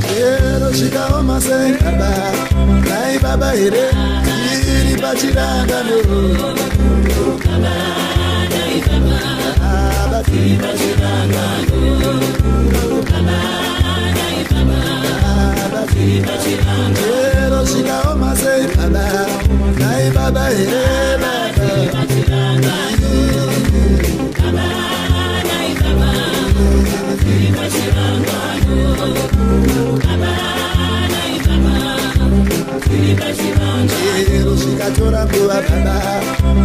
Quiero chica o más en baba, nai baba ere, iri bachiranga no. Baba iri bachiranga no. Baba iri bachiranga. Quiero chica o más en baba, nai baba ere baba. Quiero chica chorando a baba,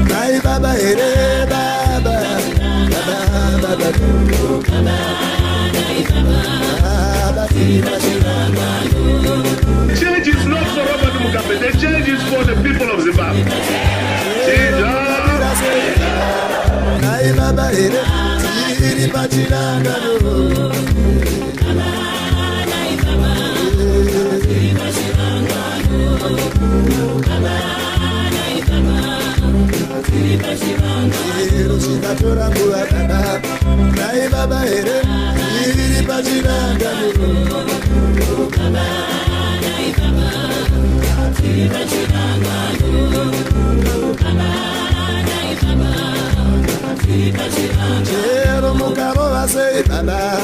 nai baba ere baba, baba baba baba iri bachiranga. Change is not for Robert Mugabe, the change is for the people of Zimbabwe. Nai baba ere iri bachiranga no. Quiero chica chorando a baba, nai baba ere iri bachiranga no. Quiero mucaro a sei baba,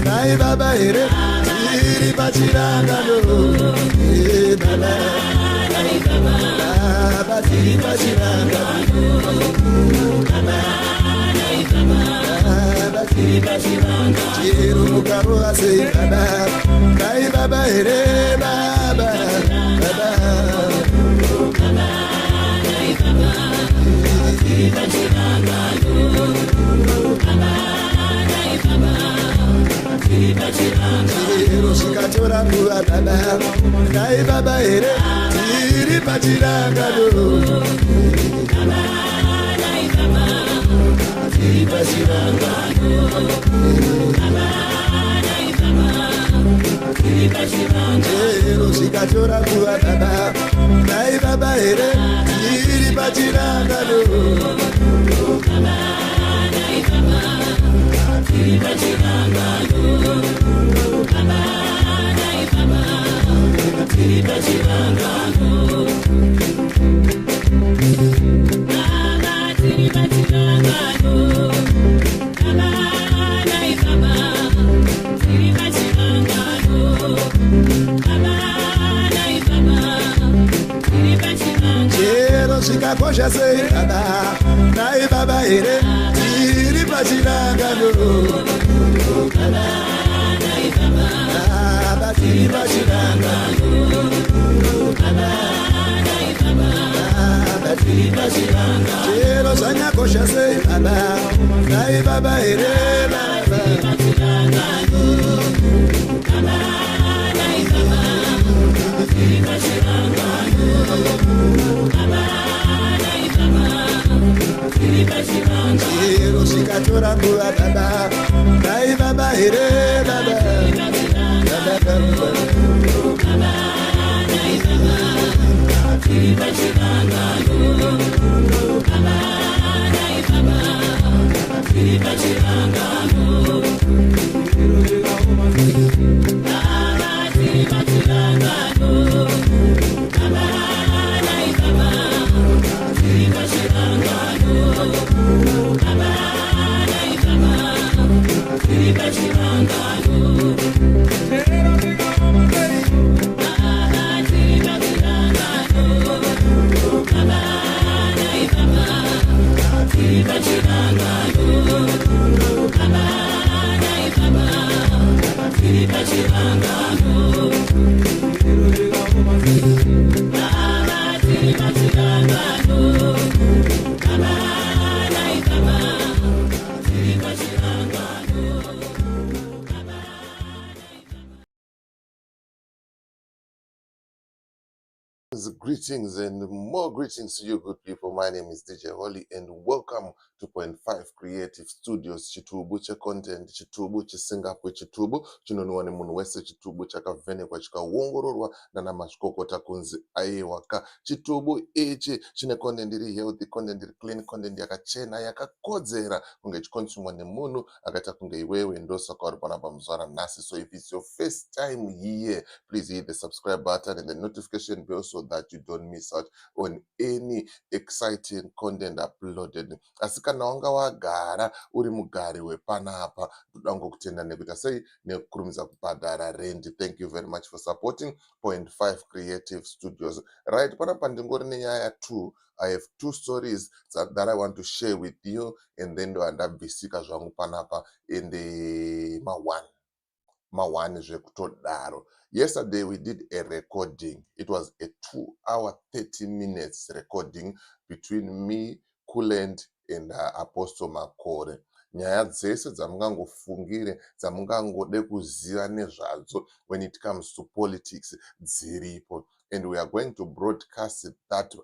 nai baba ere iri bachiranga no. Baba baba iri bachiranga no. Quiero mucaro a sei baba, nai baba ere baba baba. Quiero chica chorando a baba, nai baba ere iri bachiranga no. Iri bachiranga no. Quiero chica chorando a baba, nai baba ere iri bachiranga no. Quiero chica coxa sei baba, nai baba ere iri bachiranga no. Baba iri bachiranga no. Baba iri bachiranga. Quiero sanya coxa sei baba, nai baba ere baba. Quiero chica chorando a baba, nai baba ere baba. Baba baba. Greetings and more greetings to you, good people. My name is DJ Holly, and welcome to Point 5 Creative Studios. Chitubu cha content, chitubu chisingapo, chitubu chinonwa nemunhu wese, chitubu chakavhenekwa chikaongororwa nana mazvikokota kunzi aiwaka. Chitubu ichi chine content iri healthy, content iri clean, content yakachena, yakakodzera kunge chikonsumwa nemunhu akaita kunge iwewe. Ndosaka uri panapa muzuva ranhasi. So if it's your first time here, please hit the subscribe button and the notification bell so that you don't miss out on any exciting content uploaded. Asi kana wanga wagara uri mugari wepanapa, ndoda kutenda nekuita sei nekurumidza kubhadhara rent. Thank you very much for supporting Point 5 Creative Studios. Right, panapa ndingori nenyaya 2. I have 2 stories that I want to share with you, and then ndabvisika zvangu panapa in the mawani zvekutodaro. Yesterday we did a recording. It was a 2-hour 30 minutes recording between me, Kuland, and Apostle Makore. Nyaya dzese dzamungangofungire dzamungangode kuziva nezvadzo when it comes to politics dziripo. And we are going to broadcast that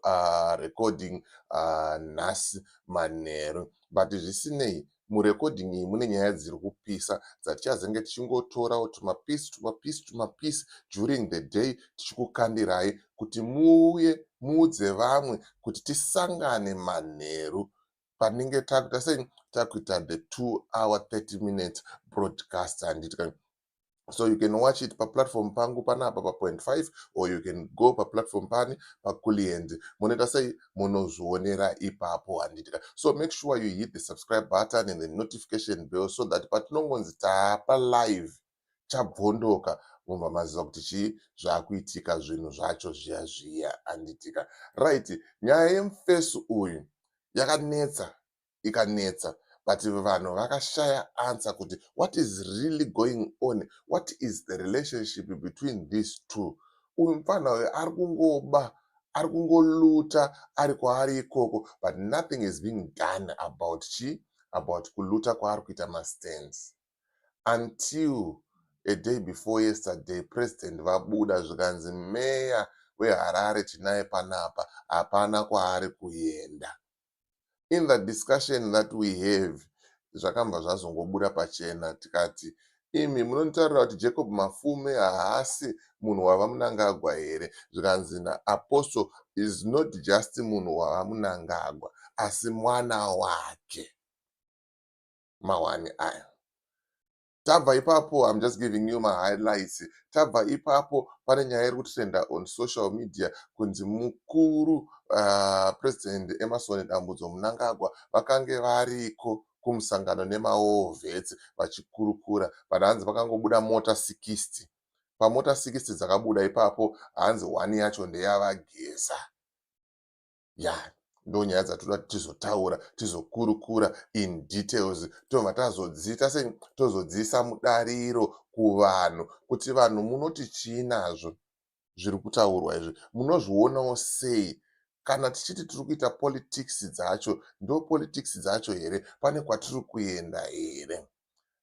recording nhasi manheru. But zvisinei, murecording iyi mune nyaya dziri kupisa dzatichazenge tichingotorawo tumapisi during the day, tichikukandirai kuti muuye muudze vamwe kuti tisangane manheru panenge takuita sei, takuita the 2-hour 30 minutes broadcast. And so you can watch it pa platform pangu panapa pa Point 5, or you can go pa platform pani pa Kuland. Moneta sei monozvionera ipapo handitika. So make sure you hit the subscribe button and the notification bell so that patinongonzi tapa live chabvondoka mumba maziva kuti chii zvakuitika zvinhu zvacho zviya handitika. Right, nyaya yemufesu uyu yakanetsa ikanetsa. But vanhu vakashaya answer kuti what is really going on, what is the relationship between these two. Uyu mufana uyu ari kungoluta ari kwaari ikoko, but nothing is being done about kuluta kwaari kuita mastands. Until a day before yesterday, President vabuda zvikanzi meya weHarare tinaye panapa hapana kwaari kuenda. In the discussion that we have, zvakamba zvazongobuda pachena tikati imi munonitaurira kuti Jacob Mafume haasi munhu wavaMunangagwa here. Zvikanzi Apostle is not just munhu wavaMunangagwa asi mwana wake. Mawani aya. Tabva ipapo, I'm just giving you my highlights. Tabva ipapo pane nyaya iri kutrenda on social media kunzi mukuru President Emmerson Dambudzo Mnangagwa vakange variko kumusangano nemaOVETS vachikurukura. But hanzi pakangobuda mota 60. Pamota 60 dzakabuda ipapo, hanzi 1 yacho ndeyavageza. Ndo nyaya dzatoda tizotaura tizokurukura in details, tobva tazodzita sei tozodzisa mudariro kuvanhu kuti vanhu munoti chii nazvo zviri kutaurwa izvi, munozvionawo sei. Kana tichiti tiri kuita politics dzacho, ndo politics dzacho here, pane kwatiri kuenda here.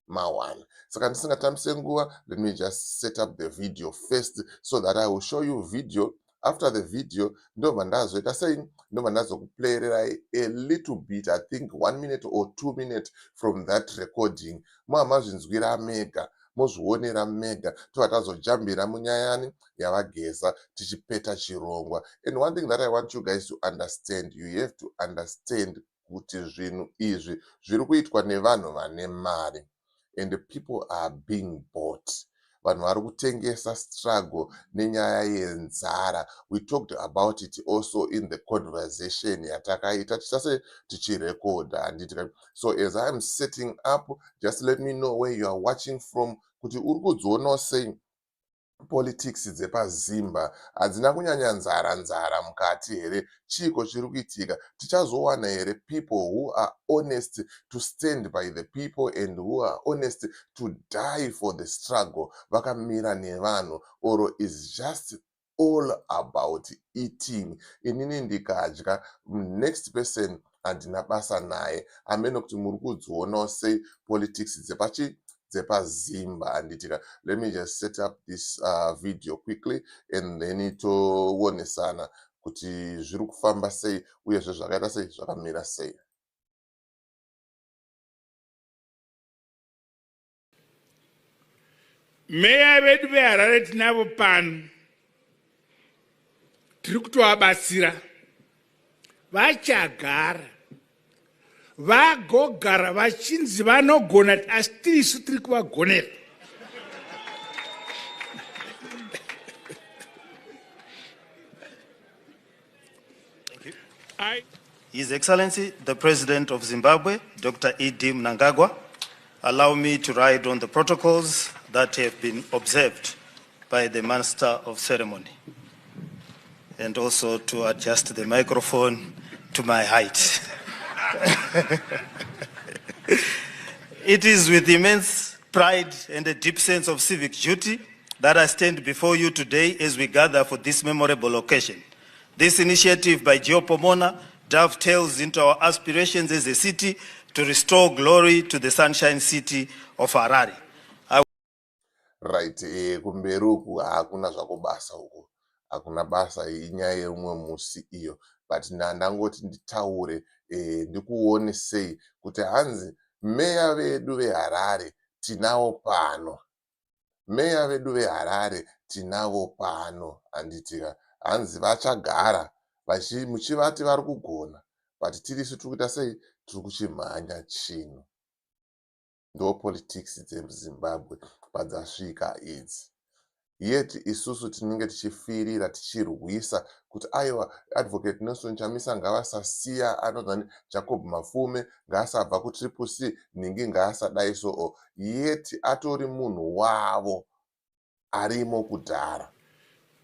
Mawani. Saka ndisingatambise nguva, let me just set up the video first so that I will show you video. After the video, ndobva ndazoita sei, ndobva ndazokuplayerera a little bit, I think 1 minute or 2 minutes from that recording. Mazvinzwira mega, mozvionera mega, tobva tazojambira munyayani yavageza tichipeta chirongwa. And one thing that I want you guys to understand, you have to understand kuti zvinhu izvi zviri kuitwa nevanhu vane mari. And the people are being bought. Vanhu vari kutengesa struggle nenyaya yenzara. We talked about it also in the conversation yatakaita tichirecorda. So as I am setting up, just let me know where you are watching from, kuti uri kudzionawo sei politics dzepazimba hadzina kunyanya nzara mukati here. Chiko chiri kuitika, tichazowana here people who are honest to stand by the people and who are honest to die for the struggle, vakamira nevanhu, or is just all about eating. Inini ndikadya, next person handina basa naye. Ameno kuti muri kudzionawo sei politics dzepazimba handitika. Let me just set up this video quickly and then towonesana kuti zviri kufamba sei uyezve zvakaita sei, zvakamira sei. Meya vedu veHarare tinavo pano tiri kutovabatsira, vachagara vagogara vachinzi vanogona, asi tirisu tiri kuvagonera. His Excellency, the President of Zimbabwe, Dr. E.D. Mnangagwa, allow me to write on the protocols that have been observed by the Master of Ceremony, and also to adjust the microphone to my height. It is with immense pride and a deep sense of civic duty that I stand before you today as we gather for this memorable occasion. This initiative by Geo Pomona dovetails into our aspirations as a city to restore glory to the Sunshine City of Harare. Right, kumberi uku hakuna zvakubasa uku, hakuna basa, inyaya yeumwe musi iyo, but ndangoti nditaure ndikuonesei kuti hanzi meya vedu veHarare tinavo pano, meya vedu veHarare tinavo pano handitika. Hanzi vachagara muchivati vari kugona, but tirisu tiri kuita sei, tiri kuchimhanya chino. Ndo politics dzemuZimbabwe padzasvika idzi. Yet isusu tinenge tichifirira tichirwisa kuti aiwa Advocate Nelson Chamisa ngavasasiya anozvani Jacob Mafume ngaasabva kuTriple C, ningi ngaasadai so. Yet atori munhu wavo arimo kudhara.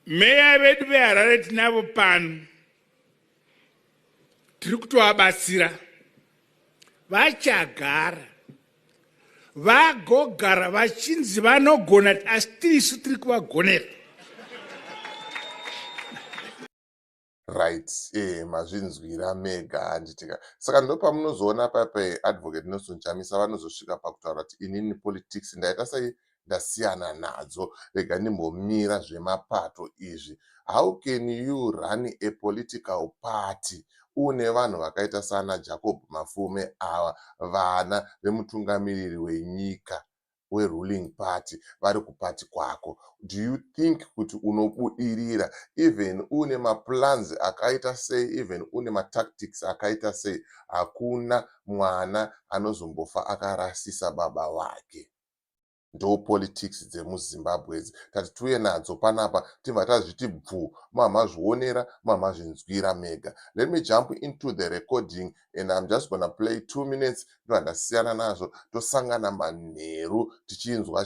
Meya vedu veHarare tinavo pano tiri kutovabatsira, vachagara vagogara vachinzi vanogona, asi tirisu tiri kuvagonera. Right, mazvinzwira mega handitika. Saka ndo pamunozoona pape Advocate Nelson Chamisa vanozosvika pakutaura kuti inini politics ndaita sei ndasiyana nadzo, rega ndimbomira zvemapato izvi. How can you run a political party une vanhu vakaita sana Jacob Mafume ava, vana vemutungamiriri wenyika we-ruling party vari kupati kwako? Do you think kuti unobudirira even une maplans akaita sei, even une matactics akaita sei? Hakuna mwana anozombofa akarasisa baba wake. Ndo politics dzemuZimbabwe tati tuye nadzo panapa, tibva tazviti bvu, mamazvionera, mamazvinzwira mega. Let me jump into the recording and I'm just gonna play 2 minutes. Ndandasiyana nazvo tosangana manheru tichinzwa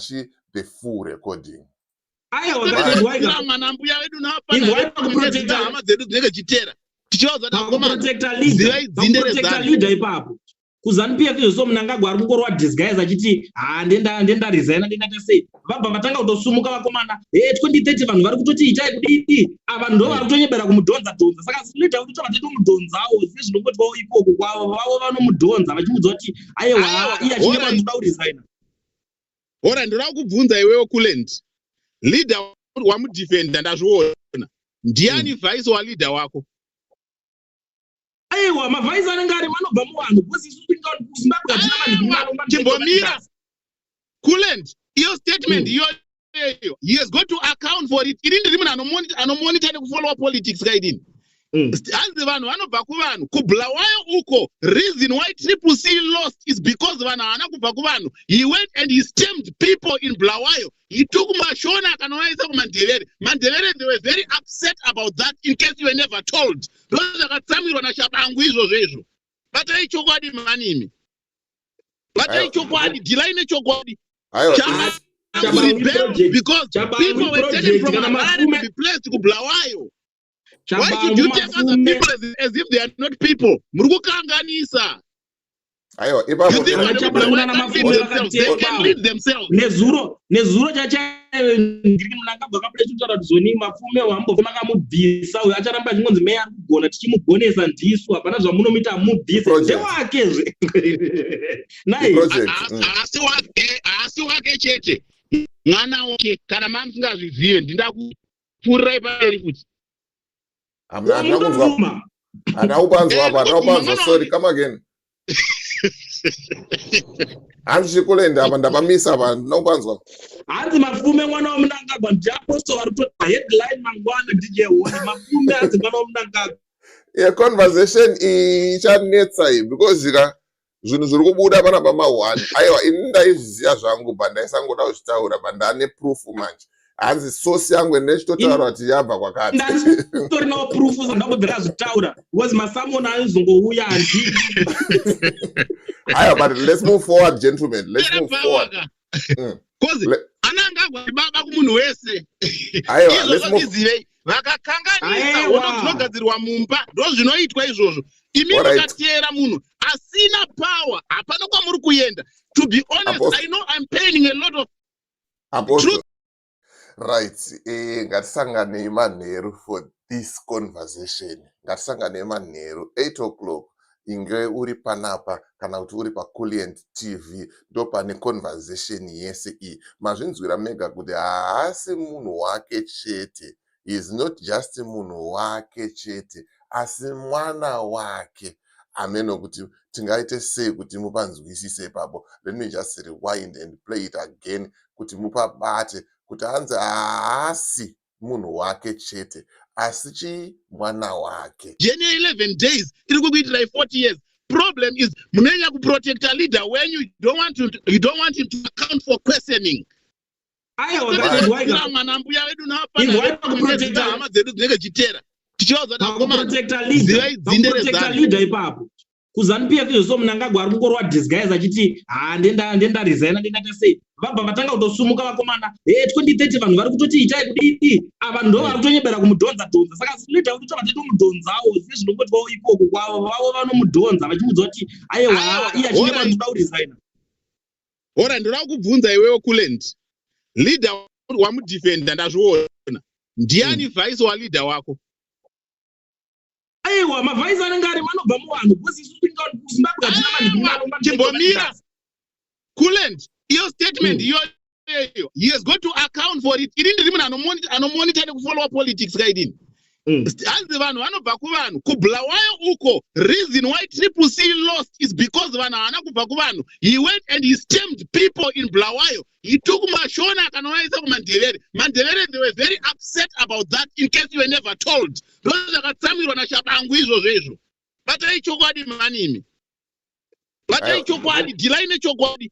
the full recording. KuZANU-PF izvo Mnangagwa ari kungorwa disguise achiti ndenda resign ndingata sei, vabva vatanga kutosumuka vakomana 2030 vanhu vari kutoti itai kudii, ava ndo vari kutonyebera kumudhonza dhonza. Saka sinoita kuti vatete mudhonzawo sezvinongotwawo ikoko kwavo, vavo vanomudhonza vachimudza kuti aiwa iye achinge vanoda kuresign. Ora ndinoda kubvunza iwewe Kuland, leader wamudefenda ndazviona, ndiani vice waleader wako? Aiwa mavhaisi anenge ari manobva muvanhu, because isu kuZimbabwe hatina vanhu chimbomira. Kuland, iyo statement iyo he has got to account for it. Ini ndiri munhu anomonitor nekufollow politics kaidini. Hanzi vanhu vanobva kuvanhu, kuBulawayo uko, reason why Triple C lost is because vanhu havana kubva kuvanhu. He went and he stamped people in Bulawayo. He took Mashona akanovaisa kuMandebere. Mandebere, they were very upset about that, in case you were never told. Those vakatsamirwa naShabangu izvozvo izvo. Batai chokwadi manimi. Batai chokwadi, delay nechokwadi. Because people were taken from Harare to be placed to Bulawayo. Why should you take other people as if they are not people? Murukukanganisa. Aiwa, they can lead themselves. Nezuro chacha ndiri munangagwa kabule chitaura kuti zoni mafume wambove makamubvisa uyo acharamba chingonzi meya ari kugona tichimugonesa ndisu hapana zvamunomita amubvise ndewakezve nai asi wake chete mwana wake kana mamusingazvizive ndinda kupfurirai pamberi kuti Ana upanzwa apa, ana upanzwa, sorry, come again. Hanzi chikulenda apa ndapamisa apa, ana upanzwa. Hanzi mafume mwana wamunangagwa ndiaposto warito headline mangwana DJ Holi mafume hanzi mwana wamunangagwa. Yeah, conversation ichanetsa iyi because zvinhu zviri kubuda pana pama1 aiwa ini ndaizviziva zvangu pandaisangoda kuchitaura pandane proof manje. Hanzi source yangu nechitotaura kuti yabva kwakati. Ndatorinawo proof zvandakubvira zvitaura because masamona aizongouya handi. Aiwa, but let's move forward, gentlemen. Let's move forward. Because anangagwa baba kumunhu wese. Aiwa, let's move. Vakakanganisa ono dzinogadzirwa mumba ndo zvinoitwa izvozvo. Imi mukateera munhu asina power hapana kwamuri kuenda. To be honest, I know I'm paying a lot of truth. Right, ngatisangane manheru for this conversation. Ngatisangane manheru 8 o'clock. Inge uri panapa kana kuti uri paCoolient TV ndo pane conversation yese iyi. Mazvinzwira mega kuti haasi munhu wake chete. He is not just munhu wake chete, asi mwana wake. Ameno kuti tingaite sei kuti mupanzwisise ipapo. Let me just rewind and play it again kuti mupabate kuti hanzi haasi munhu wake chete, asi mwana wake. January 11 days iri kukuitirai 40 years. Problem is munenya kuprotect a leader when you don't want him to account for questioning. Aiwa, that is why mwana mbuya wedu napana kuprotect hama dzedu dzinenge chitera. Tichauza kuti protect a leader ipapo. KuZANU-PF izvo Mnangagwa ari kungorwa disguise achiti ndenda resign ndingata sei vabva vatanga kutosumuka vakomana 2030 vanhu vari kutoti itai kudii ava ndo vari kutonyebera kumudhonza saka sinoita kuti vatete mudhonzawo zvinongotwawo ikoko kwavo vavo vanomudhonza vachimudza kuti aiwa iye achineva ndoda kuresign. Ora ndoda kubvunza iwewe Coolent, leader wamudefenda ndazviona, ndiani vice waleader wako? Aiwa, mavhaisi anenge ari manobva muvanhu because isu Zimbabwe hatina vanhu chimbomira. Coolent, iyo statement iyoyo he has got to account for it. Ini ndiri munhu anomonitor nekufollowa politics kaidini. Hanzi vanhu vanobva kuvanhu kubulawayo uko. Reason why CCC lost is because vanhu havana kubva kuvanhu. He went and he stamped people in Bulawayo. He took Mashona akanovaisa kuMandevere. Mandevere, they were very upset about that, in case you were never told. Those vakatsamirwa naShabangu izvozvo. Batai chokwadi manimi. Batai chokwadi, delay nechokwadi.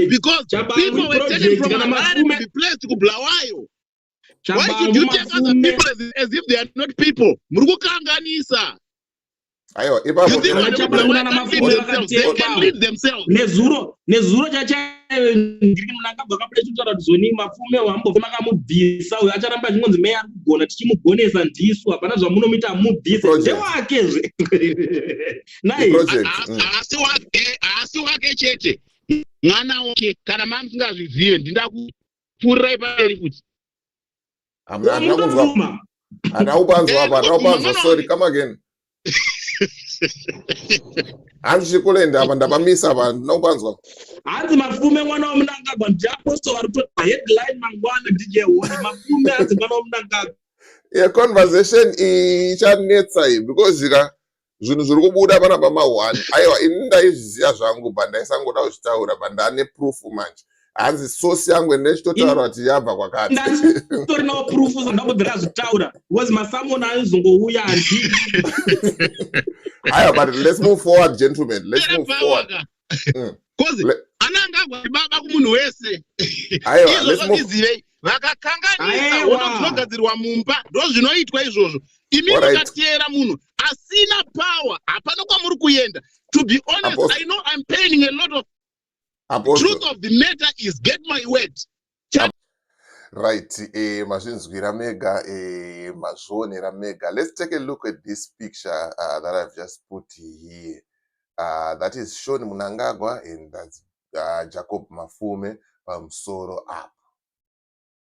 Because people were taken from Harare to be placed to Bulawayo. Why should you take other people as if they are not people? Murukukanganisa. Aiwa, nezuro ndiri Mnangagwa kabule chitaura kuti zoni mafume wambove makamubvisa uyo acharamba chingonzi meya ari kugona tichimugonesa ndisu hapana zvamunomita amubvise ndewakezve nai asi wake chete mwana wake kana mamusingazvizive ndinda kupfurirai pamberi kuti ana upanzwa apa, ana upanzwa, sorry, come again. Hanzi chikulenda apa ndapamisa apa, ana upanzwa. Hanzi mafume mwana wamunangagwa ndiaposto warito headline mangwana DJ Holi mafume hanzi mwana wamunangagwa. Yeah, conversation ichanetsa iyi because zvinhu zviri kubuda pana pama1 aiwa ini ndaizviziva zvangu pandaisangoda kuchitaura pandane proof manje. Hanzi source yangu nechitotaura kuti yabva kwakati. Ndatorinawo proof zvandakubvira zvitaura because masamona aizongouya handi. Aiwa, but let's move forward, gentlemen. Let's move forward. Because anangagwa baba kumunhu wese. Aiwa, let's move. Vakakanganisa ono dzinogadzirwa mumba ndo zvinoitwa izvozvo. Imi mukateera munhu asina power hapana kwamuri kuenda. To be honest, I know I'm paying a lot of truth of the matter is get my word. Right, mazvinzwira mega, mazvionera mega. Let's take a look at this picture that I've just put here. That is Shaun Mnangagwa and that's Jacob Mafume. pamusoro apo.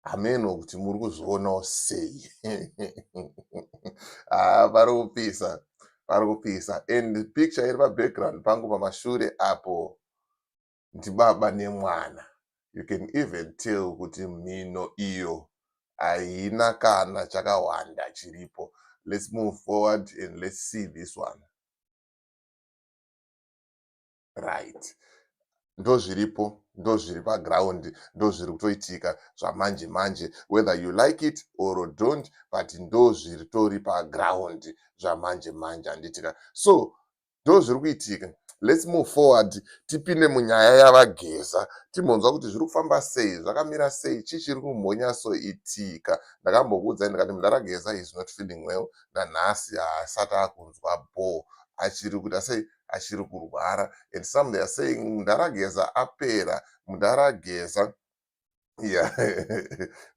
Ameno kuti muri kuzvionawo sei. Pari kupisa. And picture iri pabackground pangu pamashure apo ndibaba nemwana. You can even tell kuti mhino iyo haina kana chakawanda chiripo. Let's move forward and let's see this one. Right. Ndozviripo, ndozviri paground, ndozviri kutoitika zvamanje manje. Whether you like it or don't, but ndozviri tori paground zvamanje manje anditika. So, ndozviri kuitika. Let's move forward. Tipinde munyaya yavageza. Timonzwa kuti zviri kufamba sei, zvakamira sei, chichiri kumhonyasoitika. Ndakambokuudza ndikati Mundarageza is not feeling well. Nanhasi haasati akunzwa bho. Achiri kuti sei achiri kurwara. And some they are saying Mundarageza apera. Mundarageza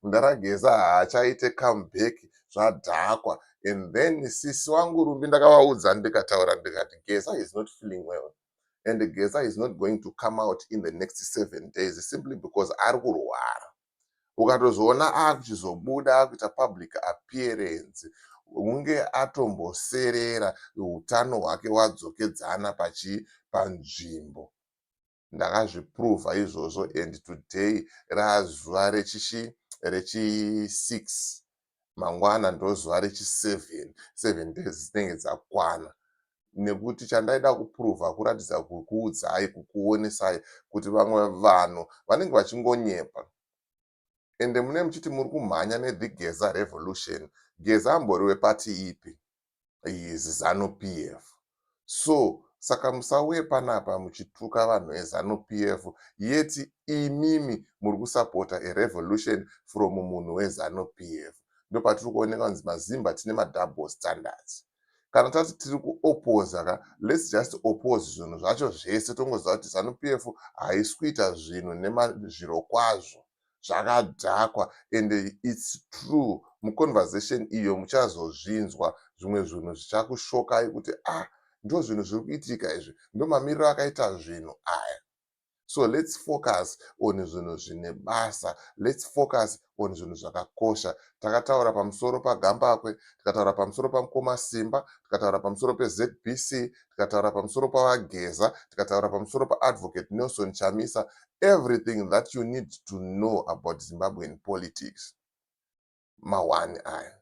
Mundarageza haachaite comeback zvadhakwa. And then sisi wangu Rumbi ndakavaudza ndikataura ndikati Geza is not feeling well. And Geza is not going to come out in the next 7 days simply because ari kurwara. Ukatozviona akuchizobuda akuita public appearance, unge atomboserera utano hwake hwadzokedzana panzvimbo. Ndakazviprova izvozvo, and today razuva rechi6, mangwana ndozuva rechi7, 7 days dzinenge dzakwana. Nekuti chandaida kuprova kuratidza kukuudzai, kukuonesai kuti vamwe vanhu vanenge vachingonyepa. Ende mune muchiti muri kumhanya neThe Geza Revolution. Geza amboriwe pati ipi? Is ZANU-PF. So, saka musauye panapa muchituka vanhu veZANU-PF yeti imimi muri kusapota a revolution from munhu weZANU-PF. Ndopatiri kuoneka kunzi mazimba tine madouble standards. Kana tati tiri kuopoza let's just oppose zvinhu zvacho zvese tongoziva kuti ZANU-PF haisi kuita zvinhu nemazviro kwazvo. Zvakadhakwa, and it's true. Muconversation iyo muchazozvinzwa zvimwe zvinhu zvichakushokai kuti ndo zvinhu zviri kuitika izvi, ndo mamiriro akaita zvinhu aya. So let's focus on zvinhu zvine basa. Let's focus on zvinhu zvakakosha. Takataura pamusoro paGambakwe, tikataura pamusoro paMukoma Simba, tikataura pamusoro peZBC, tikataura pamusoro pavageza, tikataura pamusoro paAdvocate Nelson Chamisa. Everything that you need to know about Zimbabwean politics. Mawani aya.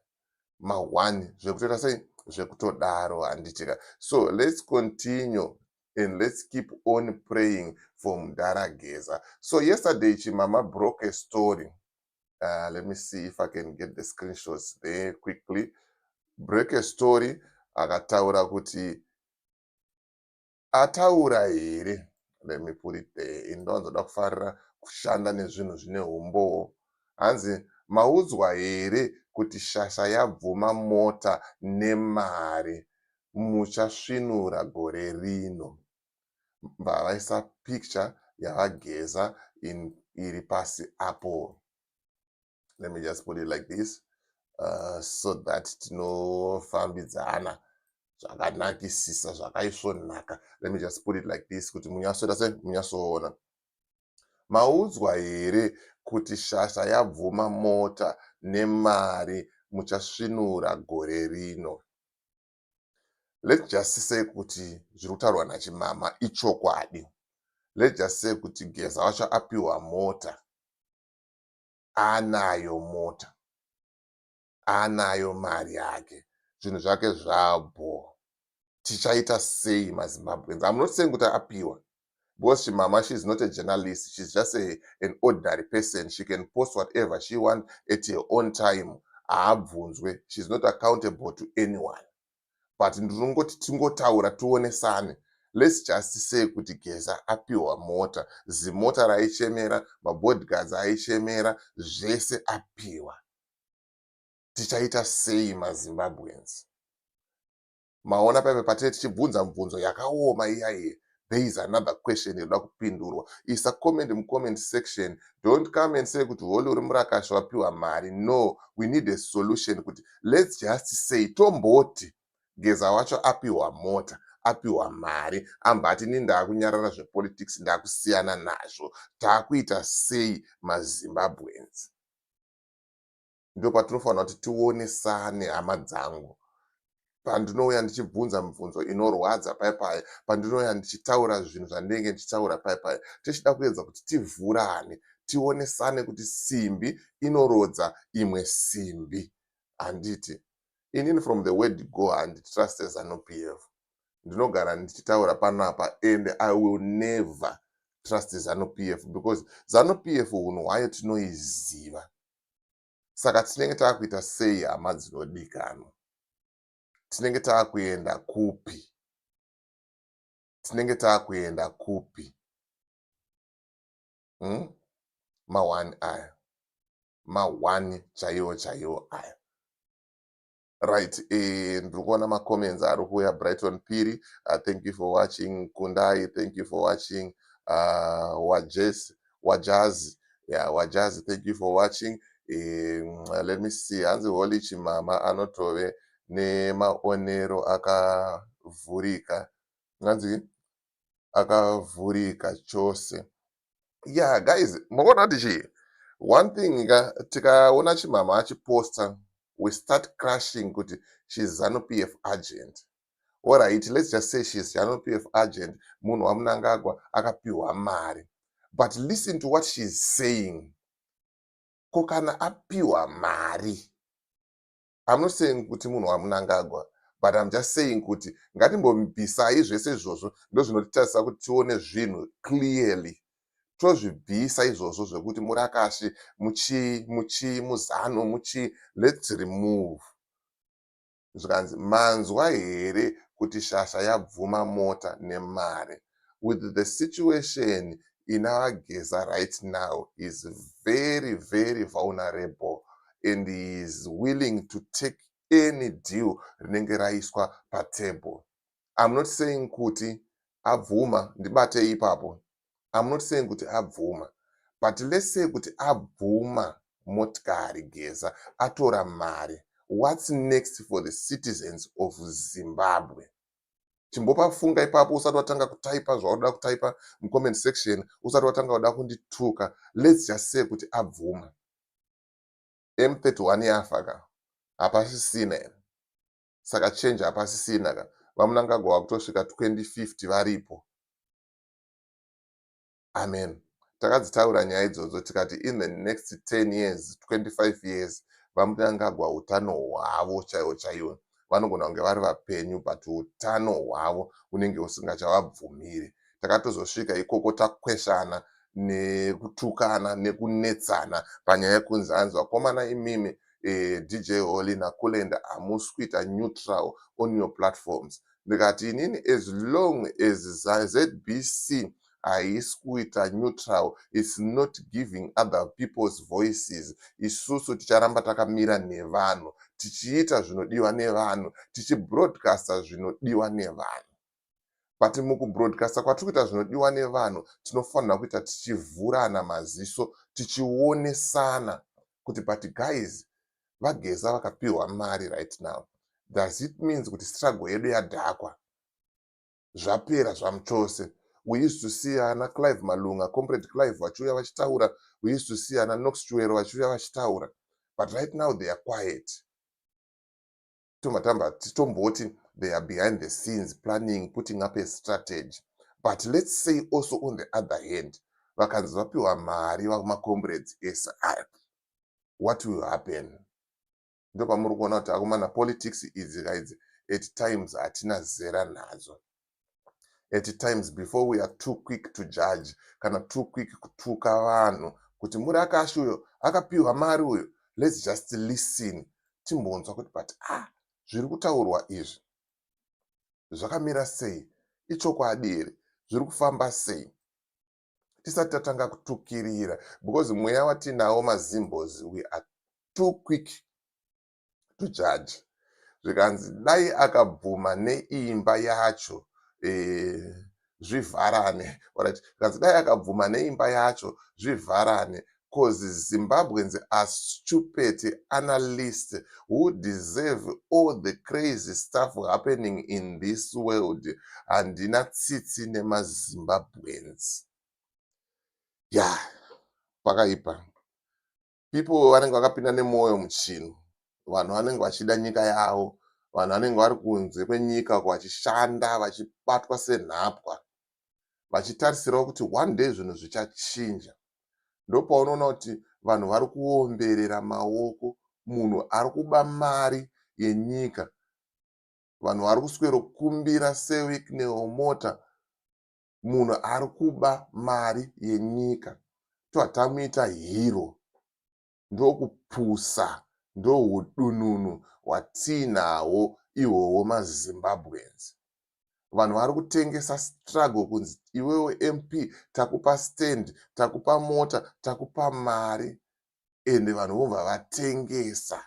Mawani. Zvekutoita sei? Zvekutodaro handitika. So let's continue and let's keep on praying for Mundarageza. So yesterday Chimama broke a story. Let me see if I can get the screenshots there quickly. Break a story. Akataura kuti ataura here. Let me put it there. Indonzoda kufarira kushanda nezvinhu zvine umbo. Hanzi maudzwa here kuti shasha yabvuma mota nemari muchasvinura gore rino. Vavaisa picture yavageza iri pasi apo. Let me just put it like this so that tinofambidzana zvakanakisisa zvakaisvonaka. Let me just put it like this kuti munyasoona. Maudzwa here kuti shasha yabvuma mota nemari muchasvinura gore rino. Let's just say kuti zviri kutaurwa naChimama ichokwadi. Let's just say kuti Geza wacho apiwa mota. Anayo mota. Anayo mari yake. Zvinhu zvake zvabho. Tichaita sei maZimbabweans? I'm not saying kuti apiwa. Because Chimama, she's not a journalist. She's just an ordinary person. She can post whatever she wants at her own time. She's not accountable to anyone. But ndinongoti tingotaura tuonesane. Let's just say kuti Geza apiwa mota. Zimota raichemera, mabodyguards aichemera, zvese apiwa. Tichaita sei maZimbabweans? Maona pepe patete tichibvunza mibvunzo yakaoma iyaye. There is another question you'd like to pindurwa. It's a comment in the comment section. Don't come and say kuti holi uri murakasha wapiwa mari. No, we need a solution. Let's just say tomboti Geza wacho apiwa mota. apiwa mari ambati ini ndakunyarara zvepolitics ndakusiyana nazvo, takuita sei maZimbabweans? Ndo patinofanira kuti tionesane hama dzangu. Pandinouya ndichibvunza mibvunzo inorwadza paipai, pandinouya ndichitaura zvinhu zvandinenge ndichitaura paipai, tichida kuedza kuti tivhurane, tionesane kuti simbi inorodza imwe simbi. Handiti inini from the word go and trust ZANU-PF. Ndinogara ndichitaura panapa and I will never trust ZANU-PF because ZANU-PF unhu hwayo tinoiziva. Saka tinenge takuita sei hama dzinodikanwa? Tinenge takuenda kupi? Tinenge takuenda kupi? Mawani aya. Mawani chaiwo aya. Right, ndikuona ma-comments ari kuuya. Brighton Piri, thank you for watching. Kundai, thank you for watching. Wajazi, yeah, Wajazi, thank you for watching. Let me see, hanzi Holy Chimama anotove nemaonero akavhurika. Hanzi akavhurika chose. Yeah, guys, muona tichi. One thing, tikaona Chimama achiposta, we start crashing kuti she's ZANU-PF agent. Alright, let's just say she's ZANU-PF agent. Munhu waMnangagwa akapiwa mari. But listen to what she's saying. Kokana apiwa mari. I'm not saying kuti munhu waMnangagwa, but I'm just saying kuti ngatimbobvisai zvese izvozvo ndozvinotitarisa kuti tione zvinhu clearly. Tozvibvisa izvozvo zvekuti murakashi muzano let's remove. Zvikanzi manzwa here kuti shasha yabvuma mota nemari. With the situation in our Geza right now is very, very vulnerable and he is willing to take any deal rinenge raiswa patable. I'm not saying kuti abvuma ndibate ipapo. I'm not saying kuti abvuma, but let's say kuti abvuma motikari Geza atora mari. What's next for the citizens of Zimbabwe? Chimbopa funga ipapo usati watanga kutaipa zvauda kutaipa comment section, usati watanga kuda kundituka. Let's just say kuti abvuma. M31 yafaka hapasisina ere. Saka change hapasisina ka. VaMnangagwa vakutosvika 2050 varipo. Amen. Takadzitaura nyaya idzodzo tikati in the next 10 years, 25 years, VaMnangagwa utano hwavo chaiwo vanogona kunge vari vapenyu, but utano hwavo unenge usingachavabvumiri. Takatozosvika ikoko takweshana nekutukana nekunetsana panyaya yekunzi hanzi vakomana imimi DJ Holly naKulenda hamusi kuita neutral on your platforms. Ndikati inini as long as ZBC haisi kuita neutral, it's not giving other people's voices. Isusu ticharamba takamira nevanhu, tichiita zvinodiwa nevanhu, tichibroadcasta zvinodiwa nevanhu. But mukubroadcasta kwatikuita zvinodiwa nevanhu, tinofanira kuita tichivhurana maziso, tichionesana kuti but guys, vaGeza vakapiwa mari right now. Does it mean kuti struggle yedu yadhakwa? Zvapera zvamuchose. We used to see Ana Clive Malunga, Comrade Clive vachiuya vachitaura. We used to see Ana Knox Chiwero vachiuya vachitaura. But right now they are quiet. Tomatamba titomboti they are behind the scenes planning, putting up a strategy. But let's say also on the other hand, vakanzi vapiwa mari vamacomrades SI. What will happen? Ndo pamuri kuona kuti akomana politics idzi at times hatina zera nazo. At times before we are too quick to judge, kana too quick kutuka vanhu kuti muri akashi uyo akapiwa mari uyo, let's just listen. Timbonzwa kuti but zviri kutaurwa izvi zvakamira sei, ichokwadi here, zviri kufamba sei. Tisati tatanga kutukirira because mweya watinawo mazimbos, we are too quick to judge. Zvikanzi dai akabvuma neimba yacho zvivharane, zvikanzi dai akabvuma neimba yacho zvivharane, because Zimbabweans are stupid analysts who deserve all the crazy stuff happening in this world. And not sitting in Zimbabweans. Yeah, pakaipa. People vanenge vakapinda nemwoyo muchinhu. Vanhu vanenge vachida nyika yavo. Vanhu vanenge vari kunze kwenyika vachishanda vachibatwa senhapwa. Vachitarisirawo kuti one day zvinhu zvichachinja. Ndopaunoona kuti vanhu vari kuomberera maoko. Munhu ari kuba mari yenyika. Vanhu vari kuswera kukumbira Serwik neOmota. Munhu ari kuba mari yenyika. Tatamuita hero. Ndokupusa, ndohudununu hwatinahwo ihwohwo maZimbabweans. Vanhu vari kutengesa struggle kunzi iwewe MP takupa stand, takupa mota, takupa mari. Ende vanhu vobva vatengesa.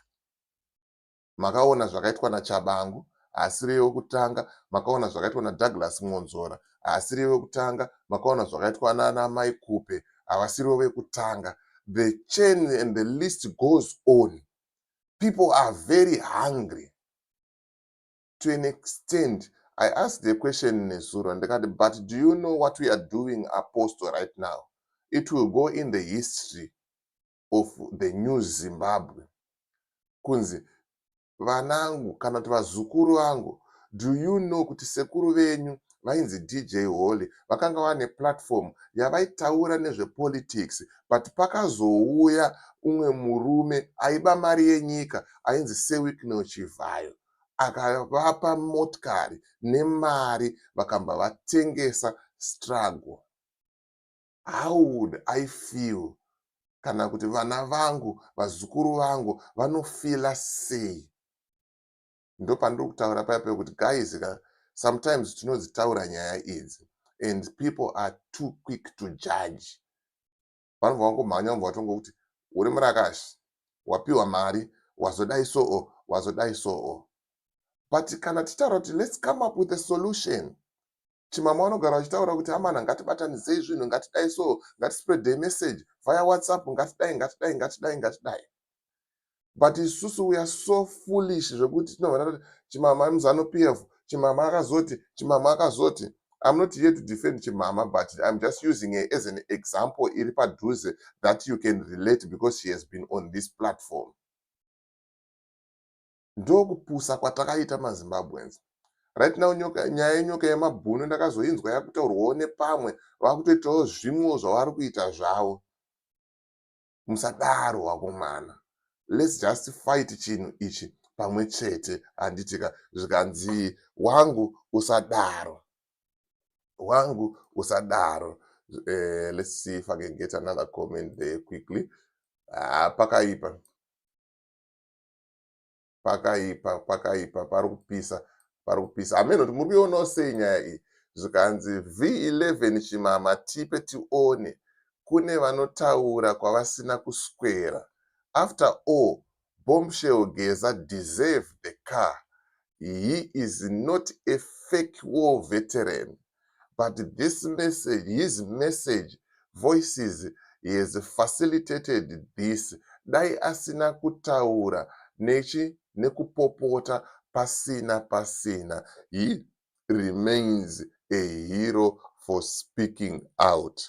Makaona zvakaitwa naChabangu, asiri wekutanga. Makaona zvakaitwa naDouglas Monzora, asiri wekutanga. Makaona zvakaitwa naMai Kupe, havasiri wekutanga. The chain and the list goes on. People are very hungry. To an extent, I asked the question in Nesuro, but do you know what we are doing, Apostle, right now? It will go in the history of the new Zimbabwe. Kunzi, vanangu, kana kuti vazukuru vangu, do you know kuti sekuru venyu vainzi DJ Holly vakanga vane platform yavaitaura nezvepolitics, but pakazouya umwe murume aiba mari yenyika ainzi Serwik Chivhayo akavapa motikari nemari vakamba vatengesa struggle. How would I feel kana kuti vana vangu vazukuru vangu vanofila sei? Ndo pandiri kutaura paya kuti guys, sometimes tinodzitaura nyaya idzi and people are too quick to judge. Vanhu vangomhanya vobva vatongokuti uri murakashi, wapiwa mari, wazodai so, wazodai so. But kana tichitaura kuti let's come up with a solution. Chimama vanogara vachitaura kuti amana ngatibatanidzei zvinhu, ngatidai so, ngatispread a message via WhatsApp, ngatidai. But isusu we are so foolish zvekuti tinovhana kuti Chimama muzano PF, Chimama akazoti. I'm not here to defend Chimama, but I'm just using it as an example iri padhuze that you can relate because she has been on this platform. Ndokupusa kwatakaita maZimbabweans. Right now nyaya yenyoka yemabhunu ndakazoinzwa yakutaurwawo nepamwe vakutoitawo zvimwewo zvavari kuita zvavo. Musadaro wakomana. Let's just fight chinhu ichi pamwe chete. Handitika zvikanzi wangu usadaro. Wangu usadaro. Let's see if I can get another comment there quickly. Pakaipa, parikupisa. Ameno kuti muri kuonawo sei nyaya iyi. Zvikanzi V11 Chimama tipe tione. Kune vanotaura kwavasina kuswera. After all, Bombshell Geza deserved the car. He is not a fake war veteran. But this message, his message, voices, he has facilitated this. Dai asina kutaura, nechi nekupopota pasina. He remains a hero for speaking out.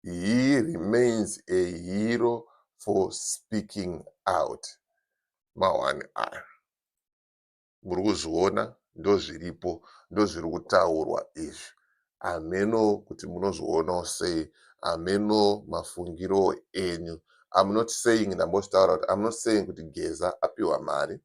He remains a hero for speaking out. Mawani muri kuzviona ndozviripo, ndozviri kutaurwa izvi. Ameno kuti munozvionawo sei, ameno mafungiro enyu. I'm not saying I'm not saying kuti Geza apiwa mari.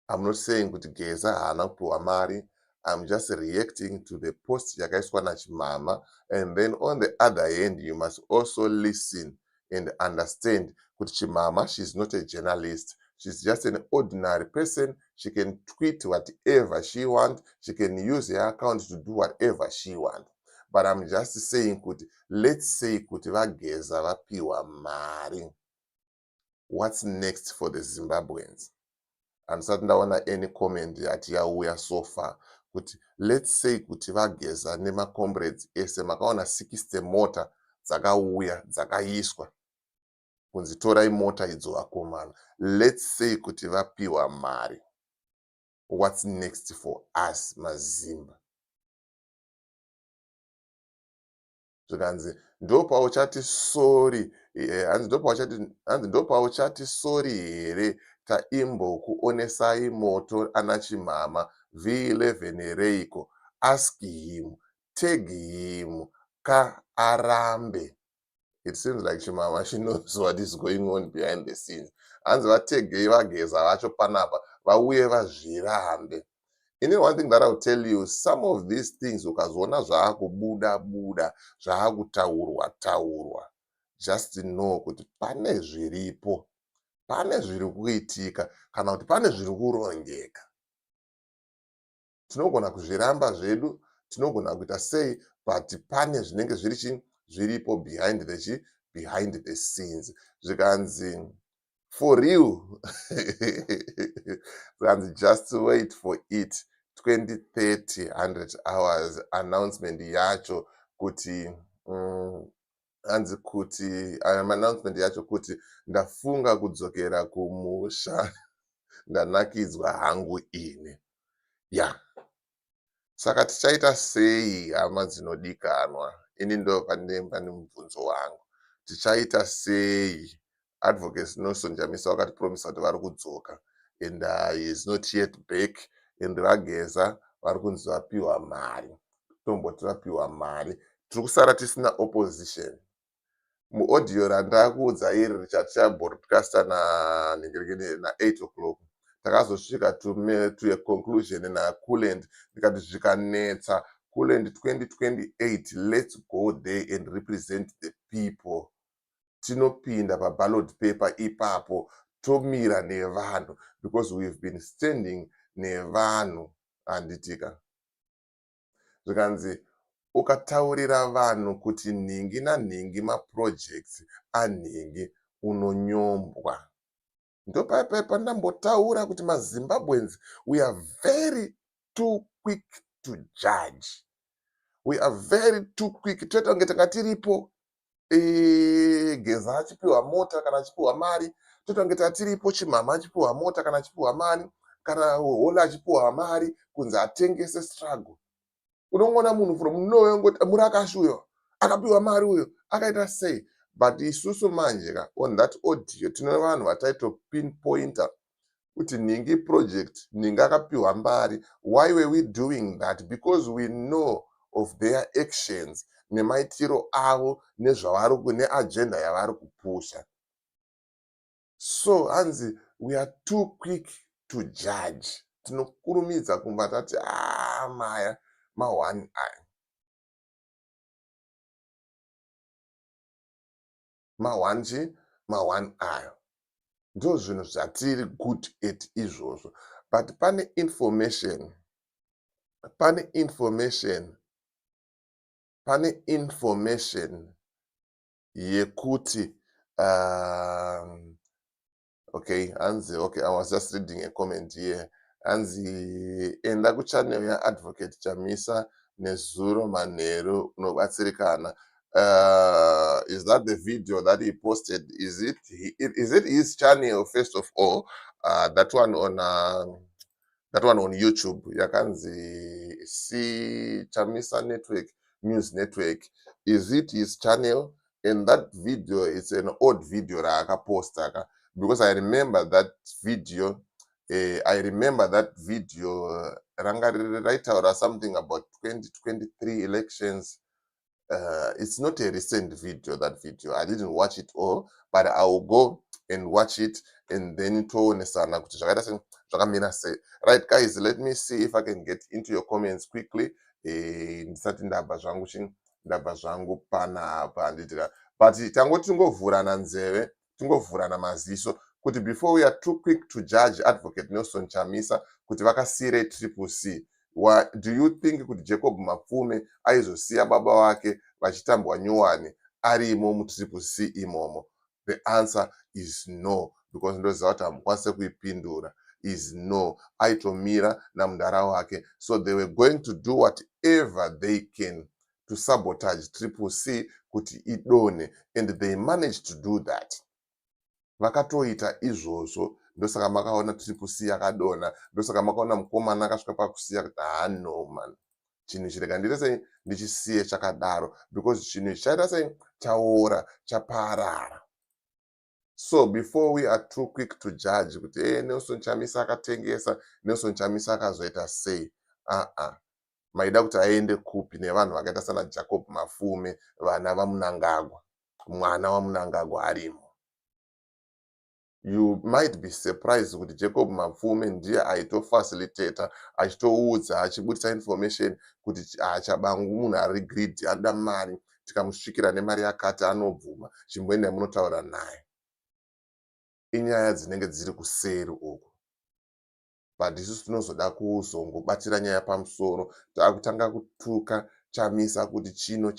I'm not saying kuti Geza haana kupiwa mari. I'm just reacting to the post yakaiswa naChimama. And then on the other hand, you must also listen and understand kuti Chimama, she's not a journalist. She's just an ordinary person. She can tweet whatever she wants. She can use her account to do whatever she wants. But I'm just saying, let's say kuti vaGeza vapiwa mari. What's next for the Zimbabweans? And so ndaona any comment yati yauya so far. Kuti let's say kuti vaGeza nema comrades ese makaona 60 mota dzakauya dzakaiswa kunzi torai mota idzo vakomana. Let's say kuti vapiwa mari. What's next for us Mazimba? Zvikanzi ndopauchati sorry, hanzi ndopauchati sorry here taimbokuonesai moto ana Chimama V11 reiko. Ask him, tag him, ka arambe. It seems like Chimama, she knows what is going on behind the scenes. Hanzi vategei vageza vacho panapa vauye vazvirambe. You know one thing that I'll tell you, some of these things ukazoona zvaakubuda zvakutaurwa, just know kuti pane zviripo, pane zviri kuitika kana kuti pane zviri kurongeka. Tinogona kuzviramba zvedu, tinogona kuita sei, but pane zvinenge zviripo behind the scenes. Zvikanzi for real, just wait for it. 2030 100 hours announcement yacho kuti announcement yacho kuti ndafunga kudzokera kumusha ndanakidzwa hangu ine. Saka tichaita sei hama dzinodikanwa? Ini ndo pane mubvunzo wangu. Tichaita sei? Advocate Nelson Chamisa wakatipromisa kuti vari kudzoka and he is not yet back. And vageza vari kunzi vapiwa mari. Tomboti vapiwa mari. Tiri kusara tisina opposition. Muaudio randakuudza iri richati broadcaster na 8 o'clock. Takazosvika to a conclusion na Coolant ndikati zvikanetsa Coolant 2028, let's go there and represent the people. Tinopinda pa ballot paper ipapo tomira nevanhu because we've been standing nevanhu. Anditika zvikanzi ukataurira vanhu kuti ningi nanhingi maprojects anhingi unonyombwa. Ndopaipa ndambotaura kuti maZimbabweans, we are very too quick to judge. We are very too quick. Toita kunge tanga tiripo Geza achipiwa mota kana achipiwa mari. Toita kunge tanga tiripo Chimama achipiwa mota kana achipiwa mari. Kana Hola achipiwa mari kunzi atengese struggle. Unongona munhu from nowhere ngoti murakashuyo akapiwa mari uyo akaita sei. But isusu manje on that audio tino vanhu vataito pinpointer kuti ningi project ningi akapiwa mari. Why were we doing that? Because we know of their actions nemaitiro avo nezvavari neagenda yavari kupusha. So hanzi we are too quick to judge. Tinokurumidza kumva tati maya ma1 aya ma1 aya ndo zvinhu zvatiri good at izvozvo. But pane information yekuti okay, hanzi okay, I was just reading a comment here. Hanzi enda kuchannel ya Advocate Chamisa nezuro manheru unobatsirikana. Is that the video that he posted? Is it his channel first of all? That one on YouTube. Yakanzi see Chamisa Network News Network. Is it his channel? And that video is an old video that I posted because I remember that video. Right or something about 2023 elections. It's not a recent video, that video. I didn't watch it all, but I will go and watch it and then right guys, let me see if I can get into your comments quickly. But tingovhurana nzeve, tingovhurana maziso kuti before we are too quick to judge Advocate Nelson Chamisa kuti vakasire CCC. Do you think kuti Jacob Mapfume aizosiya baba wake vachitambwa nyuwani arimo mu-CCC imomo? The answer is no, because ndoziva kuti hamukwanise kuipindura. Is no. Aitomira namundara wake. So they were going to do whatever they can to sabotage CCC kuti idone, and they managed to do that. Vakatoita izvozvo, ndosaka makaona Triple C yakadona, ndosaka makaona mukomana akasvika pakusiya kuti no man, chinhu chireka ndite sei ndichisiye chakadaro, because chinhu chaita sei chaora, chaparara. So before we are too quick to judge kuti Nelson Chamisa akatengesa, Nelson Chamisa akazoita sei, maida kuti aende kupi nevanhu vakaita sana Jacob Mafume, vana vaMnangagwa, mwana waMnangagwa arimo. You might be surprised kuti Jacob Mafume ndiye aitofacilitator, achitoudza, achibudisa information kuti chabangu munhu ari greedy, anoda mari, tikamusvikira nemari yakati anobvuma, chimboenda munotaura naye. Inyaya dzinenge dziri kuseri uku. But isusu tinozoda kuzongobatira nyaya pamusoro, takutanga kutuka Chamisa kuti chino.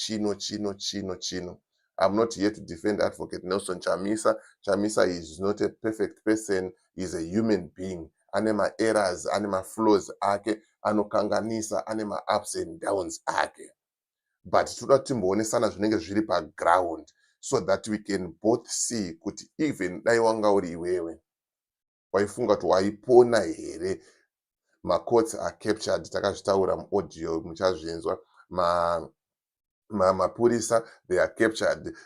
I'm not here to defend Advocate Nelson Chamisa. Chamisa is not a perfect person. He's a human being. Anema errors, anema flaws ake, anokanganisa, anema ups and downs ake. But toda timbonesana zvinenge zviri pa ground, so that we can both see kuti even dai wanga uri iwewe, waifunga kuti waipona here, ma-courts are captured, takazvitaura mu-audio muchazvinzwa, mapurisa they are captured,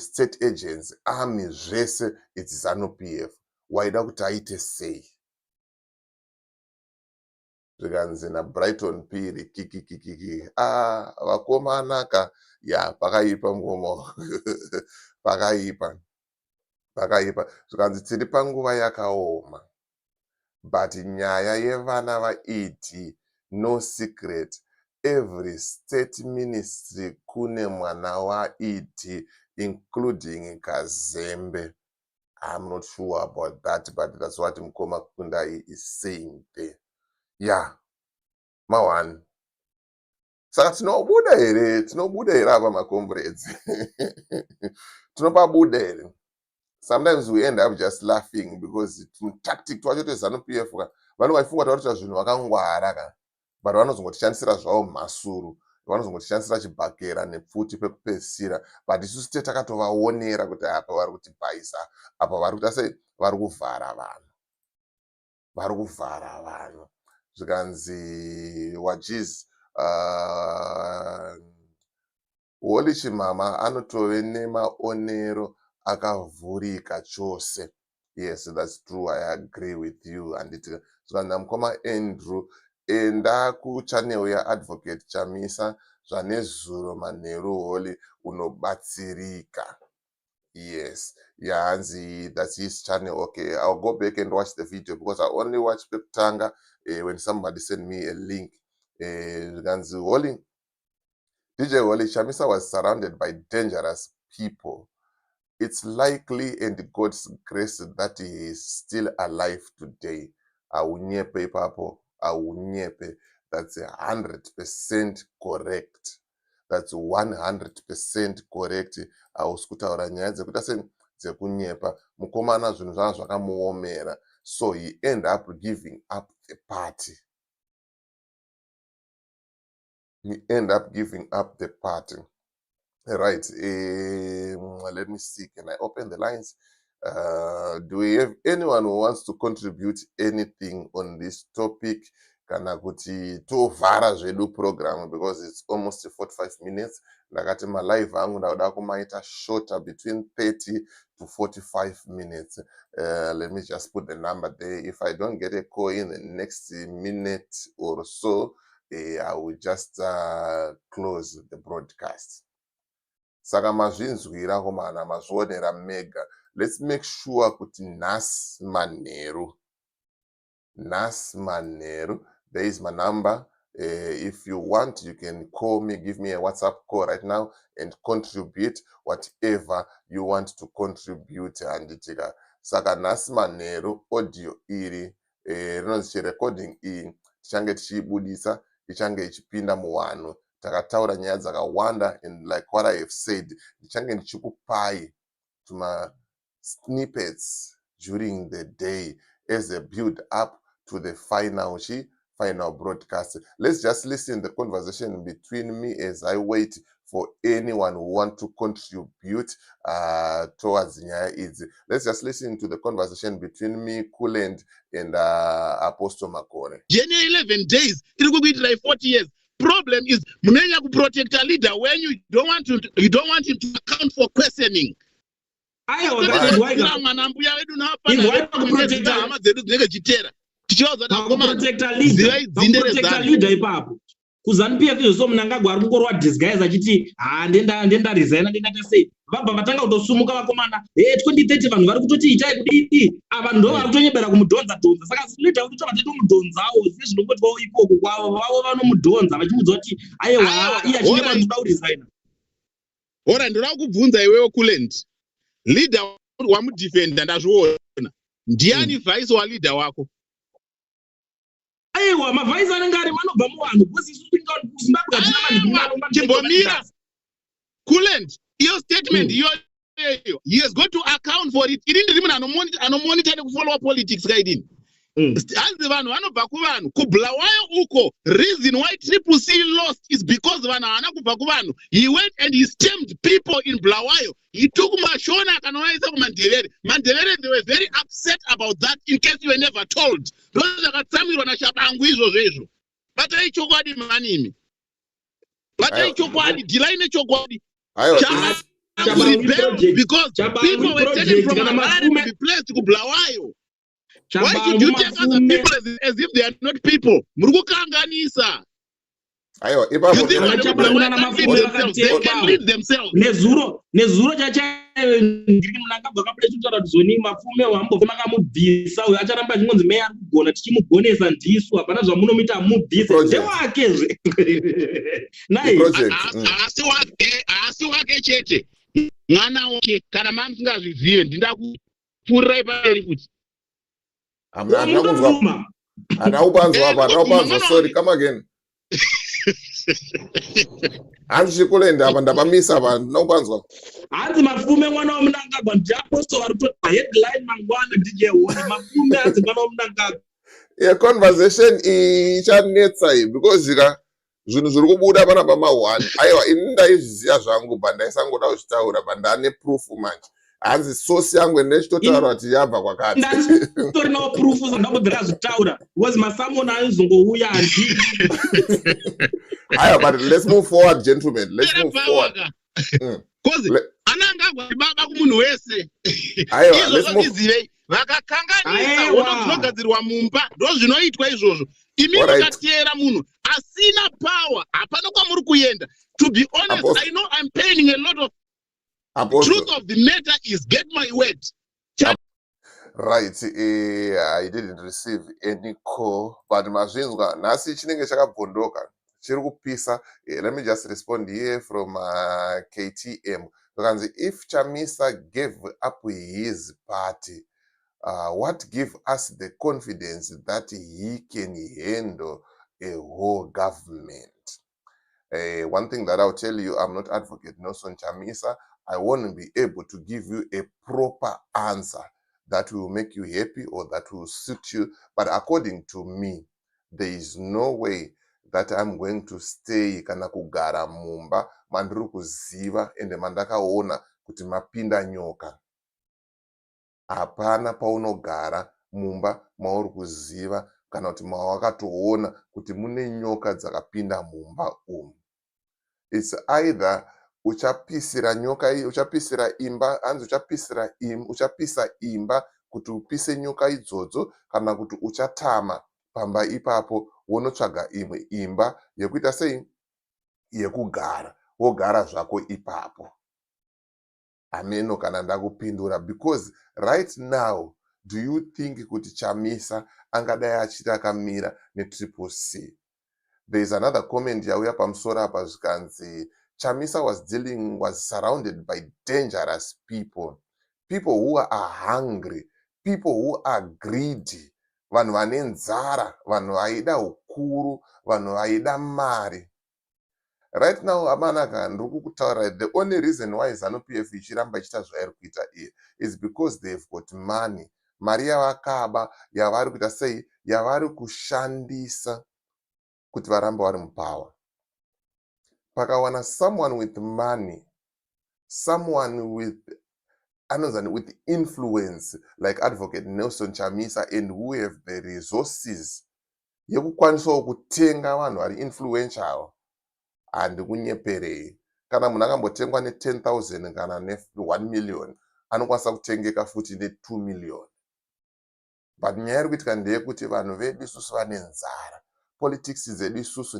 state agents, army zvese, it's ZANU-PF. Waida kuti aite sei? Zvikanzi naBrighton Phiri kikikikiki, vakomanaka, ya pakaipa ngomo. pakaipa. Zvikanzi tiri panguva yakaoma. But nyaya yevana vaiti, no secret. Every state ministry kune mwana waiti, including Kazembe. I'm not sure about that, but that's what Mkoma Kundai is saying there. Yeah, Mawan. Saka tinobuda here ava makomrades. Tinopabuda here. Sometimes we end up just laughing because tactic twacho teZANU-PF vanhu vaifunga tauri zvinhu vakangwara ka, but vanozongotishandisira zvavo masuru, vanozongotishandisira chibhakera nepfuti pekupedzisira, but isusu takatovaonera kuti apa vari kutibhaisa, apa vari kuita sei, vari kuvhara vanhu. Zvikanzi wajiz Holy Chimama anotove nemaonero akavhurika chose. Yes, that's true. I agree with you. And it zvikanzi Mukoma Andrew enda kuchannel yaAdvocate Chamisa zvanezuro manheru Holy unobatsirika. Yes, Yanzi, that's his channel. Okay, I'll go back and watch the video because I only watch Peptanga when somebody sent me a link. Yanzi Holy, DJ Holy Chamisa was surrounded by dangerous people. It's likely and God's grace that he is still alive today. Awunyepe papo, awunyepe. That's 100% correct. That's 100% correct. Auskutaura nyaya dzekuti dzekunyepa. Mukomana zvinhu zvanga zvakamuomera. So he ended up giving up the party. Right. Let me see. Can I open the lines? Do we have anyone who wants to contribute anything on this topic? Kana kuti tovhara zvedu program because it's almost 45 minutes. Ndakati live angu ndauda kumaita shorter between 30 to 45 minutes. Let me just put the number there. If I don't get a call in the next minute or so, I will just close the broadcast. Saka mazvinzwira komana mazvionera mega. Let's make sure kuti Nas Manheru. There is my number. If you want, you can call me, give me a WhatsApp call right now and contribute whatever you want to contribute. Anditika. Saka Nas Manheru audio iri rinonzi recording iyi tichange tichibudisa, tichange ichipinda muwanhu. Takataura nyaya dzakawanda, and like what I have said, tichange ndichikupai tuma snippets during the day as a build up to the final broadcast. Let's just listen to the conversation between me as I wait for anyone who want to contribute towards nyaya idzi. Let's just listen to the conversation between me, Kuland, and Apostle Makore. January 11 days, it will be like 40 years. Problem is, munenya ku protect a leader when you don't want him to account for questioning. Kuzanpia kizvo Mnangagwa ari kungorwa disguise achiti ndenda resign ndenda sei vabva vatanga kutosumuka vakomana 2030 vanhu vari kutoti itai kudii ava ndo vari kutonyebera kumudhonza saka zvinoita kuti vatete mudhonzawo zvinongotwawo ikoko kwavo vavo vanomudhonza vachimudza kuti aiwa iye achinge vandoda kuresign. Ora ndoda kubvunza iwewe Kuland, leader wamudefenda ndazviona, ndiani vice wa leader wako? Aiwa mavhaisi anenge ari manobva muvanhu kusi Zimbabwe hatina chimbomira Kuland, your statement iyoyo he has got to account for it. Irindi rimunhu anomonitor nekufollow politics kaidini. Hanzi vanhu vanobva kuvanhu kubulawayo uko. Reason why Triple C lost is because vanhu havana kubva kuvanhu. He went and he stamped people in Bulawayo. He took Mashona akanovaisa kuMandevere. Mandevere, they were very upset about that, in case you were never told. Those vakatsamirwa naShabangu izvozvo. Batai chokwadi manimi. Batai chokwadi, delay nechokwadi. Because people were taken from Harare to be placed to Bulawayo. Why should you take other people as if they are not people? Murukukanganisa. You they can lead themselves. Nezuro chacha ndiri Mnangagwa akapedza kutaura kuti zoni mafume wambofema kamubvisa uyo acharamba chingonzi meya ari kugona tichimugonesa ndisu hapana zvamunomita mubvise ndewakezve nai asi wake chete mwana wake kana mamusingazvizive ndinda kupfuurirai pamberi kuti sorry, come again. Hanzi Kuland apa ndapamisa apa ndinokupanzwa. Hanzi mafume mwana waMnangagwa ndiapostle vari kutoa headline mangwana DJ Holi mafume hanzi mwana waMnangagwa. Yeah, conversation ichanetsa iyi because zvinhu zviri kubuda pana pama1 aiwa ini ndaizviziva zvangu pandaisangoda kuzvitaura pandane proof manje. Hanzi source yangu ndechitotaura kuti yabva kwakati. Ndatorinawo proof zvandakubvira zvitaura because masamona aizongouya handi. But let's move forward, gentlemen. Let's move forward. Because Anangagwa baba kumunhu wese. Let's move. Vakakanganisa unogadzirwa mumba ndozvinoitwa izvozvo. Imi mukatera munhu asina power hapana kwamuri kuenda. To be honest, I know I'm paying a lot of truth of the matter is get my word. Right, I didn't receive any call, but mazvinzwa nhasi chinenge chakabvondoka chiri kupisa. Let me just respond here from KTM. If Chamisa gave up his party, what give us the confidence that he can handle a whole government? One thing that I'll tell you, I'm not Advocate Nelson Chamisa. I won't be able to give you a proper answer that will make you happy or that will suit you. But according to me, there is no way that I'm going to stay kana kugara mumba mandiri kuziva ende mandakaona kuti mapinda nyoka. Hapana paunogara mumba mauri kuziva kana kuti mawakatoona kuti mune nyoka dzakapinda mumba umu. It's either uchapisira nyoka iyi, uchapisira imba, hanzi uchapisa imba kuti upise nyoka idzodzo, kana kuti uchatama pamba ipapo wonotsvaga imwe imba yekuita sei, yekugara, wogara zvako ipapo. Ameno kana ndakupindura, because right now do you think kuti Chamisa angadai achita akamira neTriple C? There is another comment yauya pamusoro apa zvikanzi Chamisa was surrounded by dangerous people who are hungry, people who are greedy, vanhu vane nzara, vanhu vaida ukuru, vanhu vaida mari. Right now, Amanaka and Rukutaura, the only reason why ZANU-PF ichiramba ichita zvairi kuita is because they've got money. Maria Wakaba yavari kuita sei, yavari kushandisa kuti varamba vari mupower. pakawana someone with money, someone with with influence like Advocate Nelson Chamisa, and who have the resources yekukwanisawo kutenga vanhu vari influential, handikunyeperei. Kana munhu akambotengwa ne10,000 kana ne1 million, anokwanisa kutengeka futi ne2 million. But nyaya iri kuitika ndeyekuti vanhu vedu isusu vane nzara. Politics dzedu isusu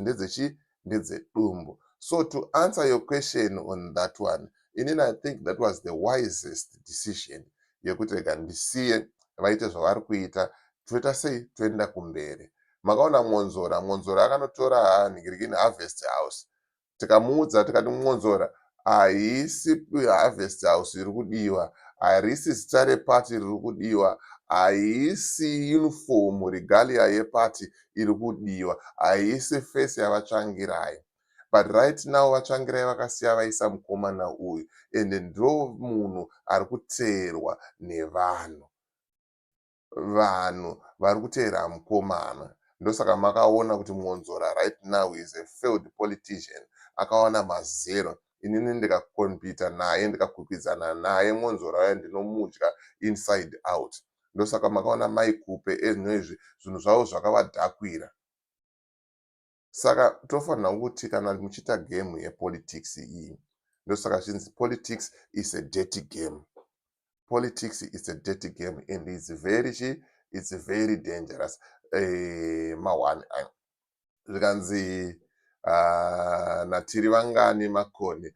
ndedzedumbu. So to answer your question on that one, I think that was the wisest decision yekuti rega ndisiye vaite zvavari kuita, toita sei toenda kumberi. Makaona Mwonzora akanotora Nhingirikini Harvest House, tikamuudza tikati Mwonzora haisi Harvest House iri kudiwa, harisi zita repati riri kudiwa, haisi uniform regalia yepati iri kudiwa, haisi face yavatsvangirai. But right now vatsvangirai vakasiya vaisa mukomana uyu, ende ndo munhu ari kuteerwa nevanhu. Vanhu vari kuteera mukomana. Ndosaka makaona kuti Mwonzora right now is a failed politician. Akawana mazero. Inini ndikakompita naye, ndikakwikwidzana naye Mwonzora uya ndinomudya inside out. Ndosaka makaona maikupe ezvinozvi zvinhu zvavo zvakavadhakwira. Saka tofanira kuti kana muchiita game yepolitics iyi, ndosaka zvinzi politics is a dirty game. Politics is a dirty game and it's very dangerous. Mawani zvikanzi natiri vangani makoni,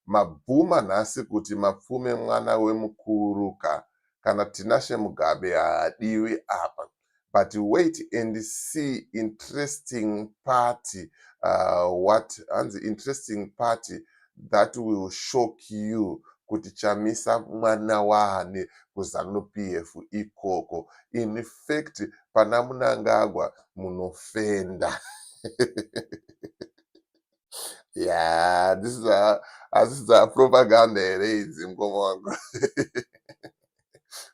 mabhuma nhasi kuti mapfume mwana wemukuruka, kana Tinashe Mugabe haadiwi apa. But wait and see interesting party, interesting party that will shock you kuti Chamisa mwana wahane kuZANU-PF ikoko. In fact, pana Mnangagwa munofenda. Yeah, this is a propaganda erezi mkomo wangu.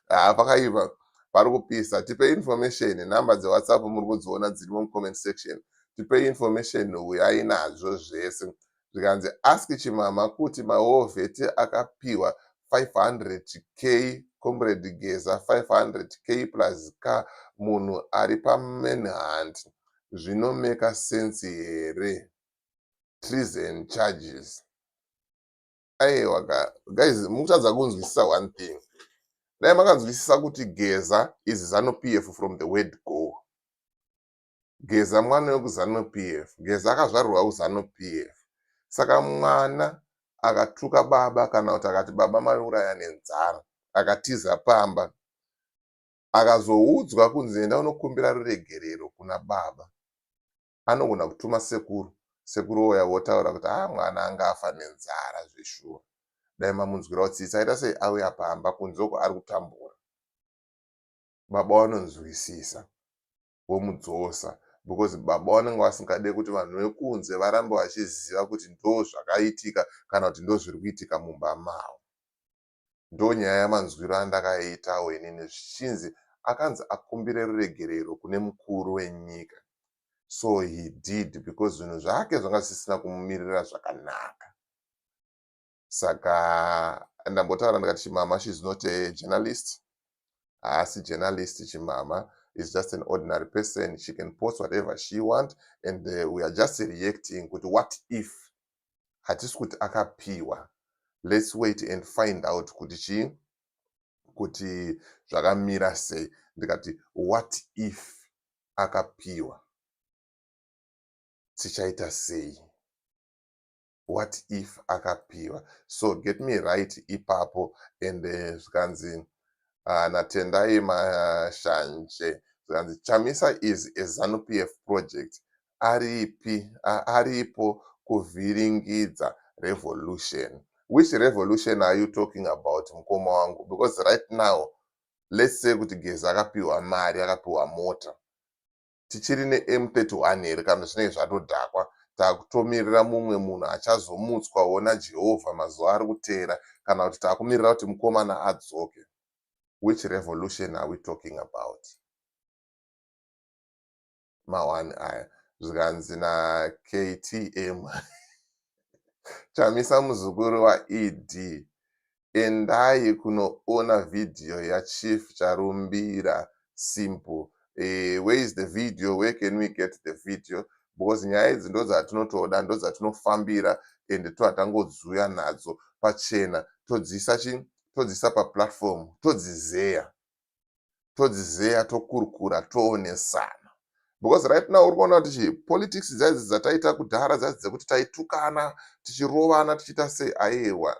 Pakaiva pari kupisa. Tipe information, namba dzeWhatsApp muri kudziona dziri mucomment section. Tipe information uyai nazvo zvese. Zvikanzi ask Chimama kuti mahovheti akapiwa 500k, Comrade Geza 500k plus ka munhu ari pamanhunt, zvinomeka sense here? Treason charges. Aiwa guys, muchadza kunzwisisa one thing. Dai makanzwisisa kuti Geza is ZANU-PF from the word go. Geza mwana wekuZANU-PF. Geza akazvarwa kuZANU-PF. Saka mwana akatuka baba kana kuti akati baba mauraya nenzara, akatiza pamba, akazoudzwa kunzi enda unokumbira ruregerero kuna baba, anogona kutuma sekuru oya votaura kuti mwana anga afa nenzara zveshuwa. Dai mamunzwira kutsitsa aita sei auya pamba kunzoko ari kutambura. Baba vanonzwisisa vomudzosa, because baba vanenge vasingade kuti vanhu vekunze varambe vachiziva kuti ndo zvakaitika kana kuti ndo zviri kuitika mumba mavo. Ndo nyaya yamanzwiro andakaitawo inini zvichinzi akanzi akumbire ruregerero kune mukuru wenyika. So he did, because zvinhu zvake zvanga zvisina kumumirira zvakanaka. Saka ndambotaura ndikati Chimama, she's not a journalist. Asi journalist Chimama is just an ordinary person. She can post whatever she wants, and we are just reacting with what if. Hatisi kuti akapiwa. Let's wait and find out kuti zvakamira sei. Ndikati what if akapiwa, tichaita sei? What if akapiwa? So get me right ipapo, and zvikanzi Natendai Mashanje, zvikanzi Chamisa is a ZANU-PF project. Aripo kuvhiringidza revolution. Which revolution are you talking about, mukoma wangu? Because right now, let's say kuti Geza akapiwa mari, akapiwa mota, tichiri neM31 here kana zvinenge zvatodhakwa. Takutomirira mumwe munhu achazomutswawo naJehovha mazuva ari kuteera, kana kuti takumirira kuti mukomana adzoke. Which revolution are we talking about? Mawani aya zvikanzi na KTM Chamisa muzukuru waED, endai kunoona video yaChief Charumbira Simple. Where is the video? Where can we get the video? Because nyaya idzi ndo dzatinotoda, ndo dzatinofambira ende toatangodzuya nadzo pachena, todzisa paplatform, todzizeya, tokurukura, toonesana. Because right now uri kuona kuti politics dzadzi dzataita kudhara dzadzi dzekuti taitukana, tichirovana, tichiita sei, aiwa.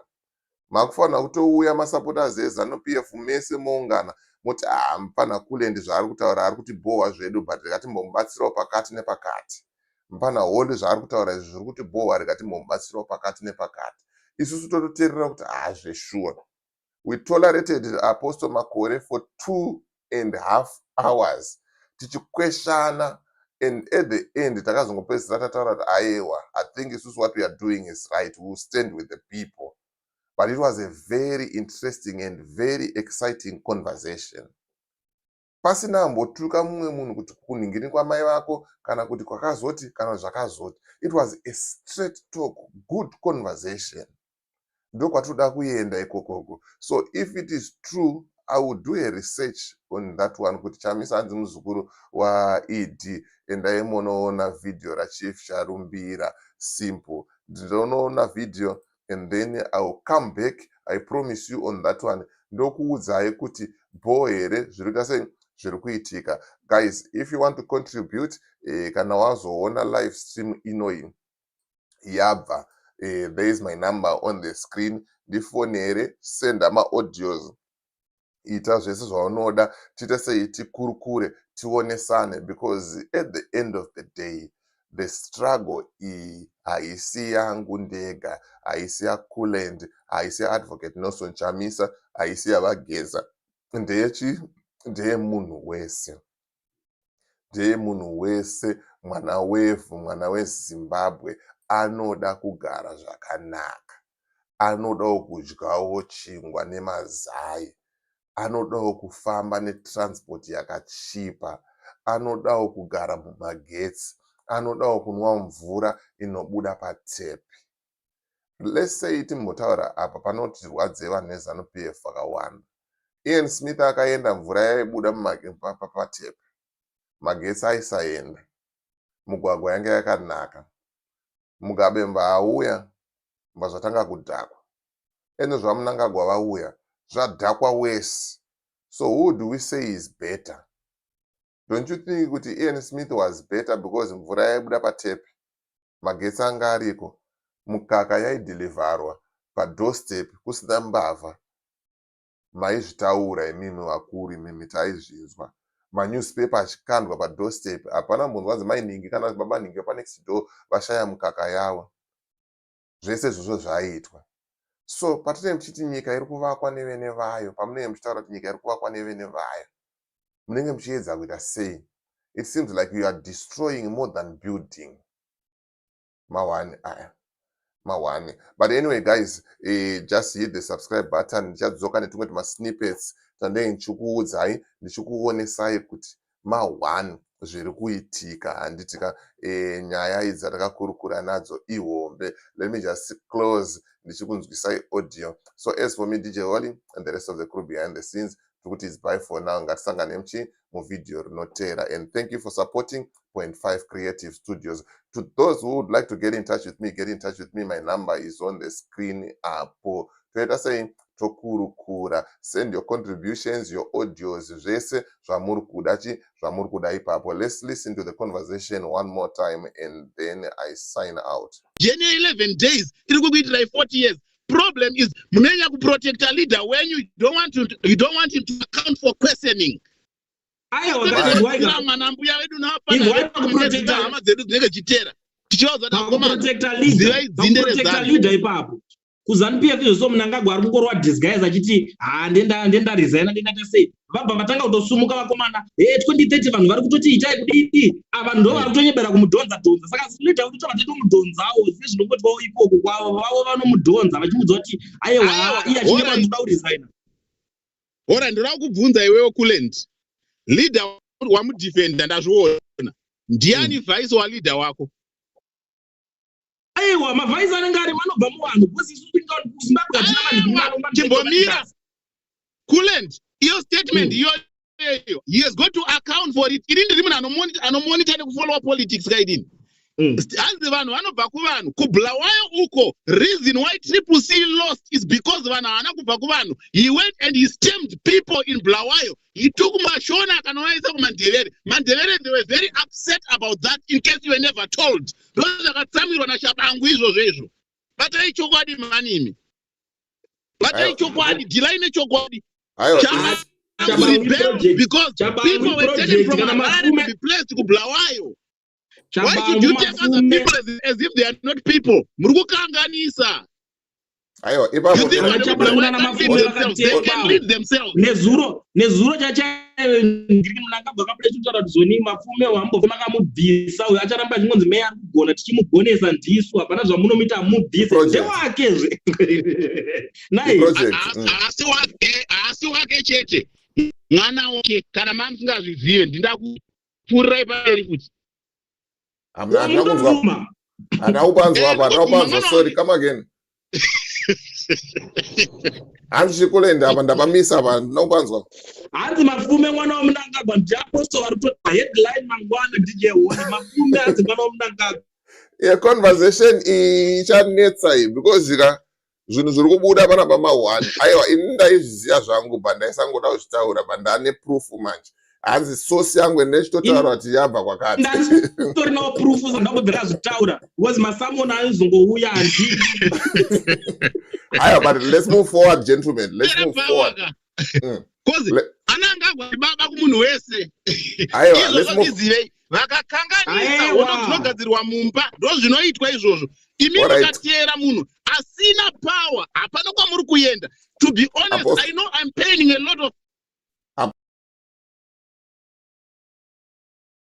Makufanira kutouya masupporters eZANU-PF mese moungana moti mpana Kulendi zvaari kutaura ari kuti bohwa zvedu but rikatimbomubatsirawo pakati nepakati. Mpana Holy zvaari kutaura izvi zviri kuti bohwa rikatimbomubatsirawo pakati nepakati. Isusu tototeerera kuti zveshuwa. We tolerated Apostle Makore for 2.5 hours. Tichikweshana, and at the end takazongopedzisira tataura kuti aiwa, I think isusu what we are doing is right. We will stand with the people. But it was a very interesting and very exciting conversation. Pasina mbotuka mumwe munhu kuti kuningiri kwamai vako kana kuti kwakazoti kana zvakazoti. It was a straight talk, good conversation. Ndokwatoda kuenda ikokoko. So if it is true, I will do a research on that one kuti Chamisa hanzi muzukuru waED endaimunoona video raChief Charumbira Simple. Ndinoona video and then I will come back. I promise you on that one. Ndokuudzai kuti bo here zvirikuita sei zviri kuitika. Guys, if you want to contribute, kana wazoona live stream inoyi yabva, there is my number on the screen. Ndifonere, send ama audios. Ita zvese zvaunoda, tiite sei tikurukure, tionesane, because at the end of the day, the struggle haisi yangu ndega, haisi ya Kulendi, haisi ya Advocate Nelson Chamisa, haisi ya Vageza. Ndeye munhu wese. Ndeye munhu wese, mwana wevhu, mwana weZimbabwe, anoda kugara zvakanaka. Anodawo kudyawo chingwa nemazai. Anodawo kufamba netransport yakachipa. Anodawo kugara mumagetsi. Anodawo kunwa mvura inobuda patepi. Let's say timbotaura apa panoti rwadze vanhu veZANU-PF vakawanda. Ian Smith akaenda, mvura yaibuda patepi. Magetsi aisaenda. Mugwagwa yanga yakanaka. Mugabe mbauya mbazvatanga kudhakwa. Ene zvaMnangagwa vauya zvadhakwa wese. So who do we say is better? Don't you think kuti Ian Smith was better because mvura yaibuda patepi? Magetsi anga ariko. Mukaka yaidhilivarwa padoorstep kusina mbavha. Maizvitaura imimi vakuru, imimi taizvinzwa. Manewspaper achikandwa padoorstep. Hapana munhu wanzi mainhingi kana kuti baba nhingi panext door vashaya mukaka yavo. Zvese izvozvo zvaiitwa. So patinenge tichiti nyika iri kuvakwa nevene vayo, pamunenge muchitaura kuti nyika iri kuvakwa nevene vayo, munenge muchiedza kuita sei? It seems like you are destroying more than building. Mawani aya. Mawani. But anyway guys, just hit the subscribe button. Ndichadzoka netumwe tumasnippets tandenge ndichikuudzai, ndichikuonesai kuti mawani zviri kuitika, handitika nyaya idzi dzatakakurukura nadzo ihombe. Let me just close ndichikunzwisai audio. So as for me, DJ Holly and the rest of the crew behind the scenes, tukuti is bye for now. Ngatisangane muvideo rinotera. And thank you for supporting 0.5 Creative Studios. To those who would like to get in touch with me, get in touch with me. My number is on the screen. Toyota saying tokurukura. Send your contributions, your audios, zvese zvamuri kuda ipapo. Let's listen to the conversation one more time and then I sign out. January 11 days, it will be like 40 years. Problem is, munenya ku protect a leader when you don't want him to account for questioning. That is why leader ipapo. KuZANU-PF izvo Mnangagwa ari kungorwa disguise achiti ndenda resign ndenda sei. Vabva vatanga kutosumuka vakomana. 2030 vanhu vari kutoti itai kudii. Ava ndo vari kutonyebera kumudhonza. Saka leader kuti vatete mudhonzawo zvinongotwawo ikoko kwavo vavo vanomudhonza vachimudza kuti aiwa iye achinge vanoda kuresign. Ora ndira kubvunza iwewe Kulendi. Leader wamudefenda ndazviona. Ndiani vice wa leader wako? aiwa mavhaisi anenge ari manobva muvanhu because isu tingaona kuzimbabwe hatina manhu chimbomira Coolant iyo statement iyo he has got to account for it irindi rimwe anomonitor nekufollow politics kaidini hanzi vanhu vanobva kuvanhu kubulawayo uko reason why Triple C lost is because vanhu havana kubva kuvanhu. He went and he stamped people in Bulawayo. He took Mashona akanovaisa kuMandevere. Mandevere, they were very upset about that in case you were never told. Those vakatsamirwa naShabangu izvozvo izvo. Batai chokwadi manimi. Batai chokwadi, delay nechokwadi. Because people were taken from Harare to be placed to Bulawayo. Why should you take other people as if they are not people? Murukukanganisa. Aiwa, you think they can lead themselves. Nezuro chacha ndiri munangabva kapedza kutaura kuti zoni mafume wambova makamubvisa uyo acharamba chingonzi meya ari kugona tichimugonesa ndisu hapana zvamunomita amubvise ndewakezve nai asi wake chete mwana wake kana mamusingazvizive ndindakupfurirai pamberi kuti sorry, come again. Hanzi Coolant apa ndapamisa apa ndinokupanzwa. Hanzi mafume mwana wamunangagwa ndiaposto waritoa headline mangwana DJ Holi mafume hanzi mwana wamunangagwa. Yeah, conversation ichanetsa iyi because zvinhu zviri kubuda pana pama1 aiwa ini ndaizviziva zvangu pandaisangoda kuchitaura pandane proof manje. Hanzi source yangu ndechitotaura kuti yabva kwakati. Ndatorinawo proof zvandakubvira zvitaura because masamona aizongouya handi. But let's move forward, gentlemen. Let's move forward. Because anangagwa baba kumunhu wese. Let's move. Vakakanganisa ono dzinogadzirwa mumba ndo zvinoitwa izvozvo. Imi mukatera munhu asina power hapana kwamuri kuenda. To be honest, I know I'm paying a lot of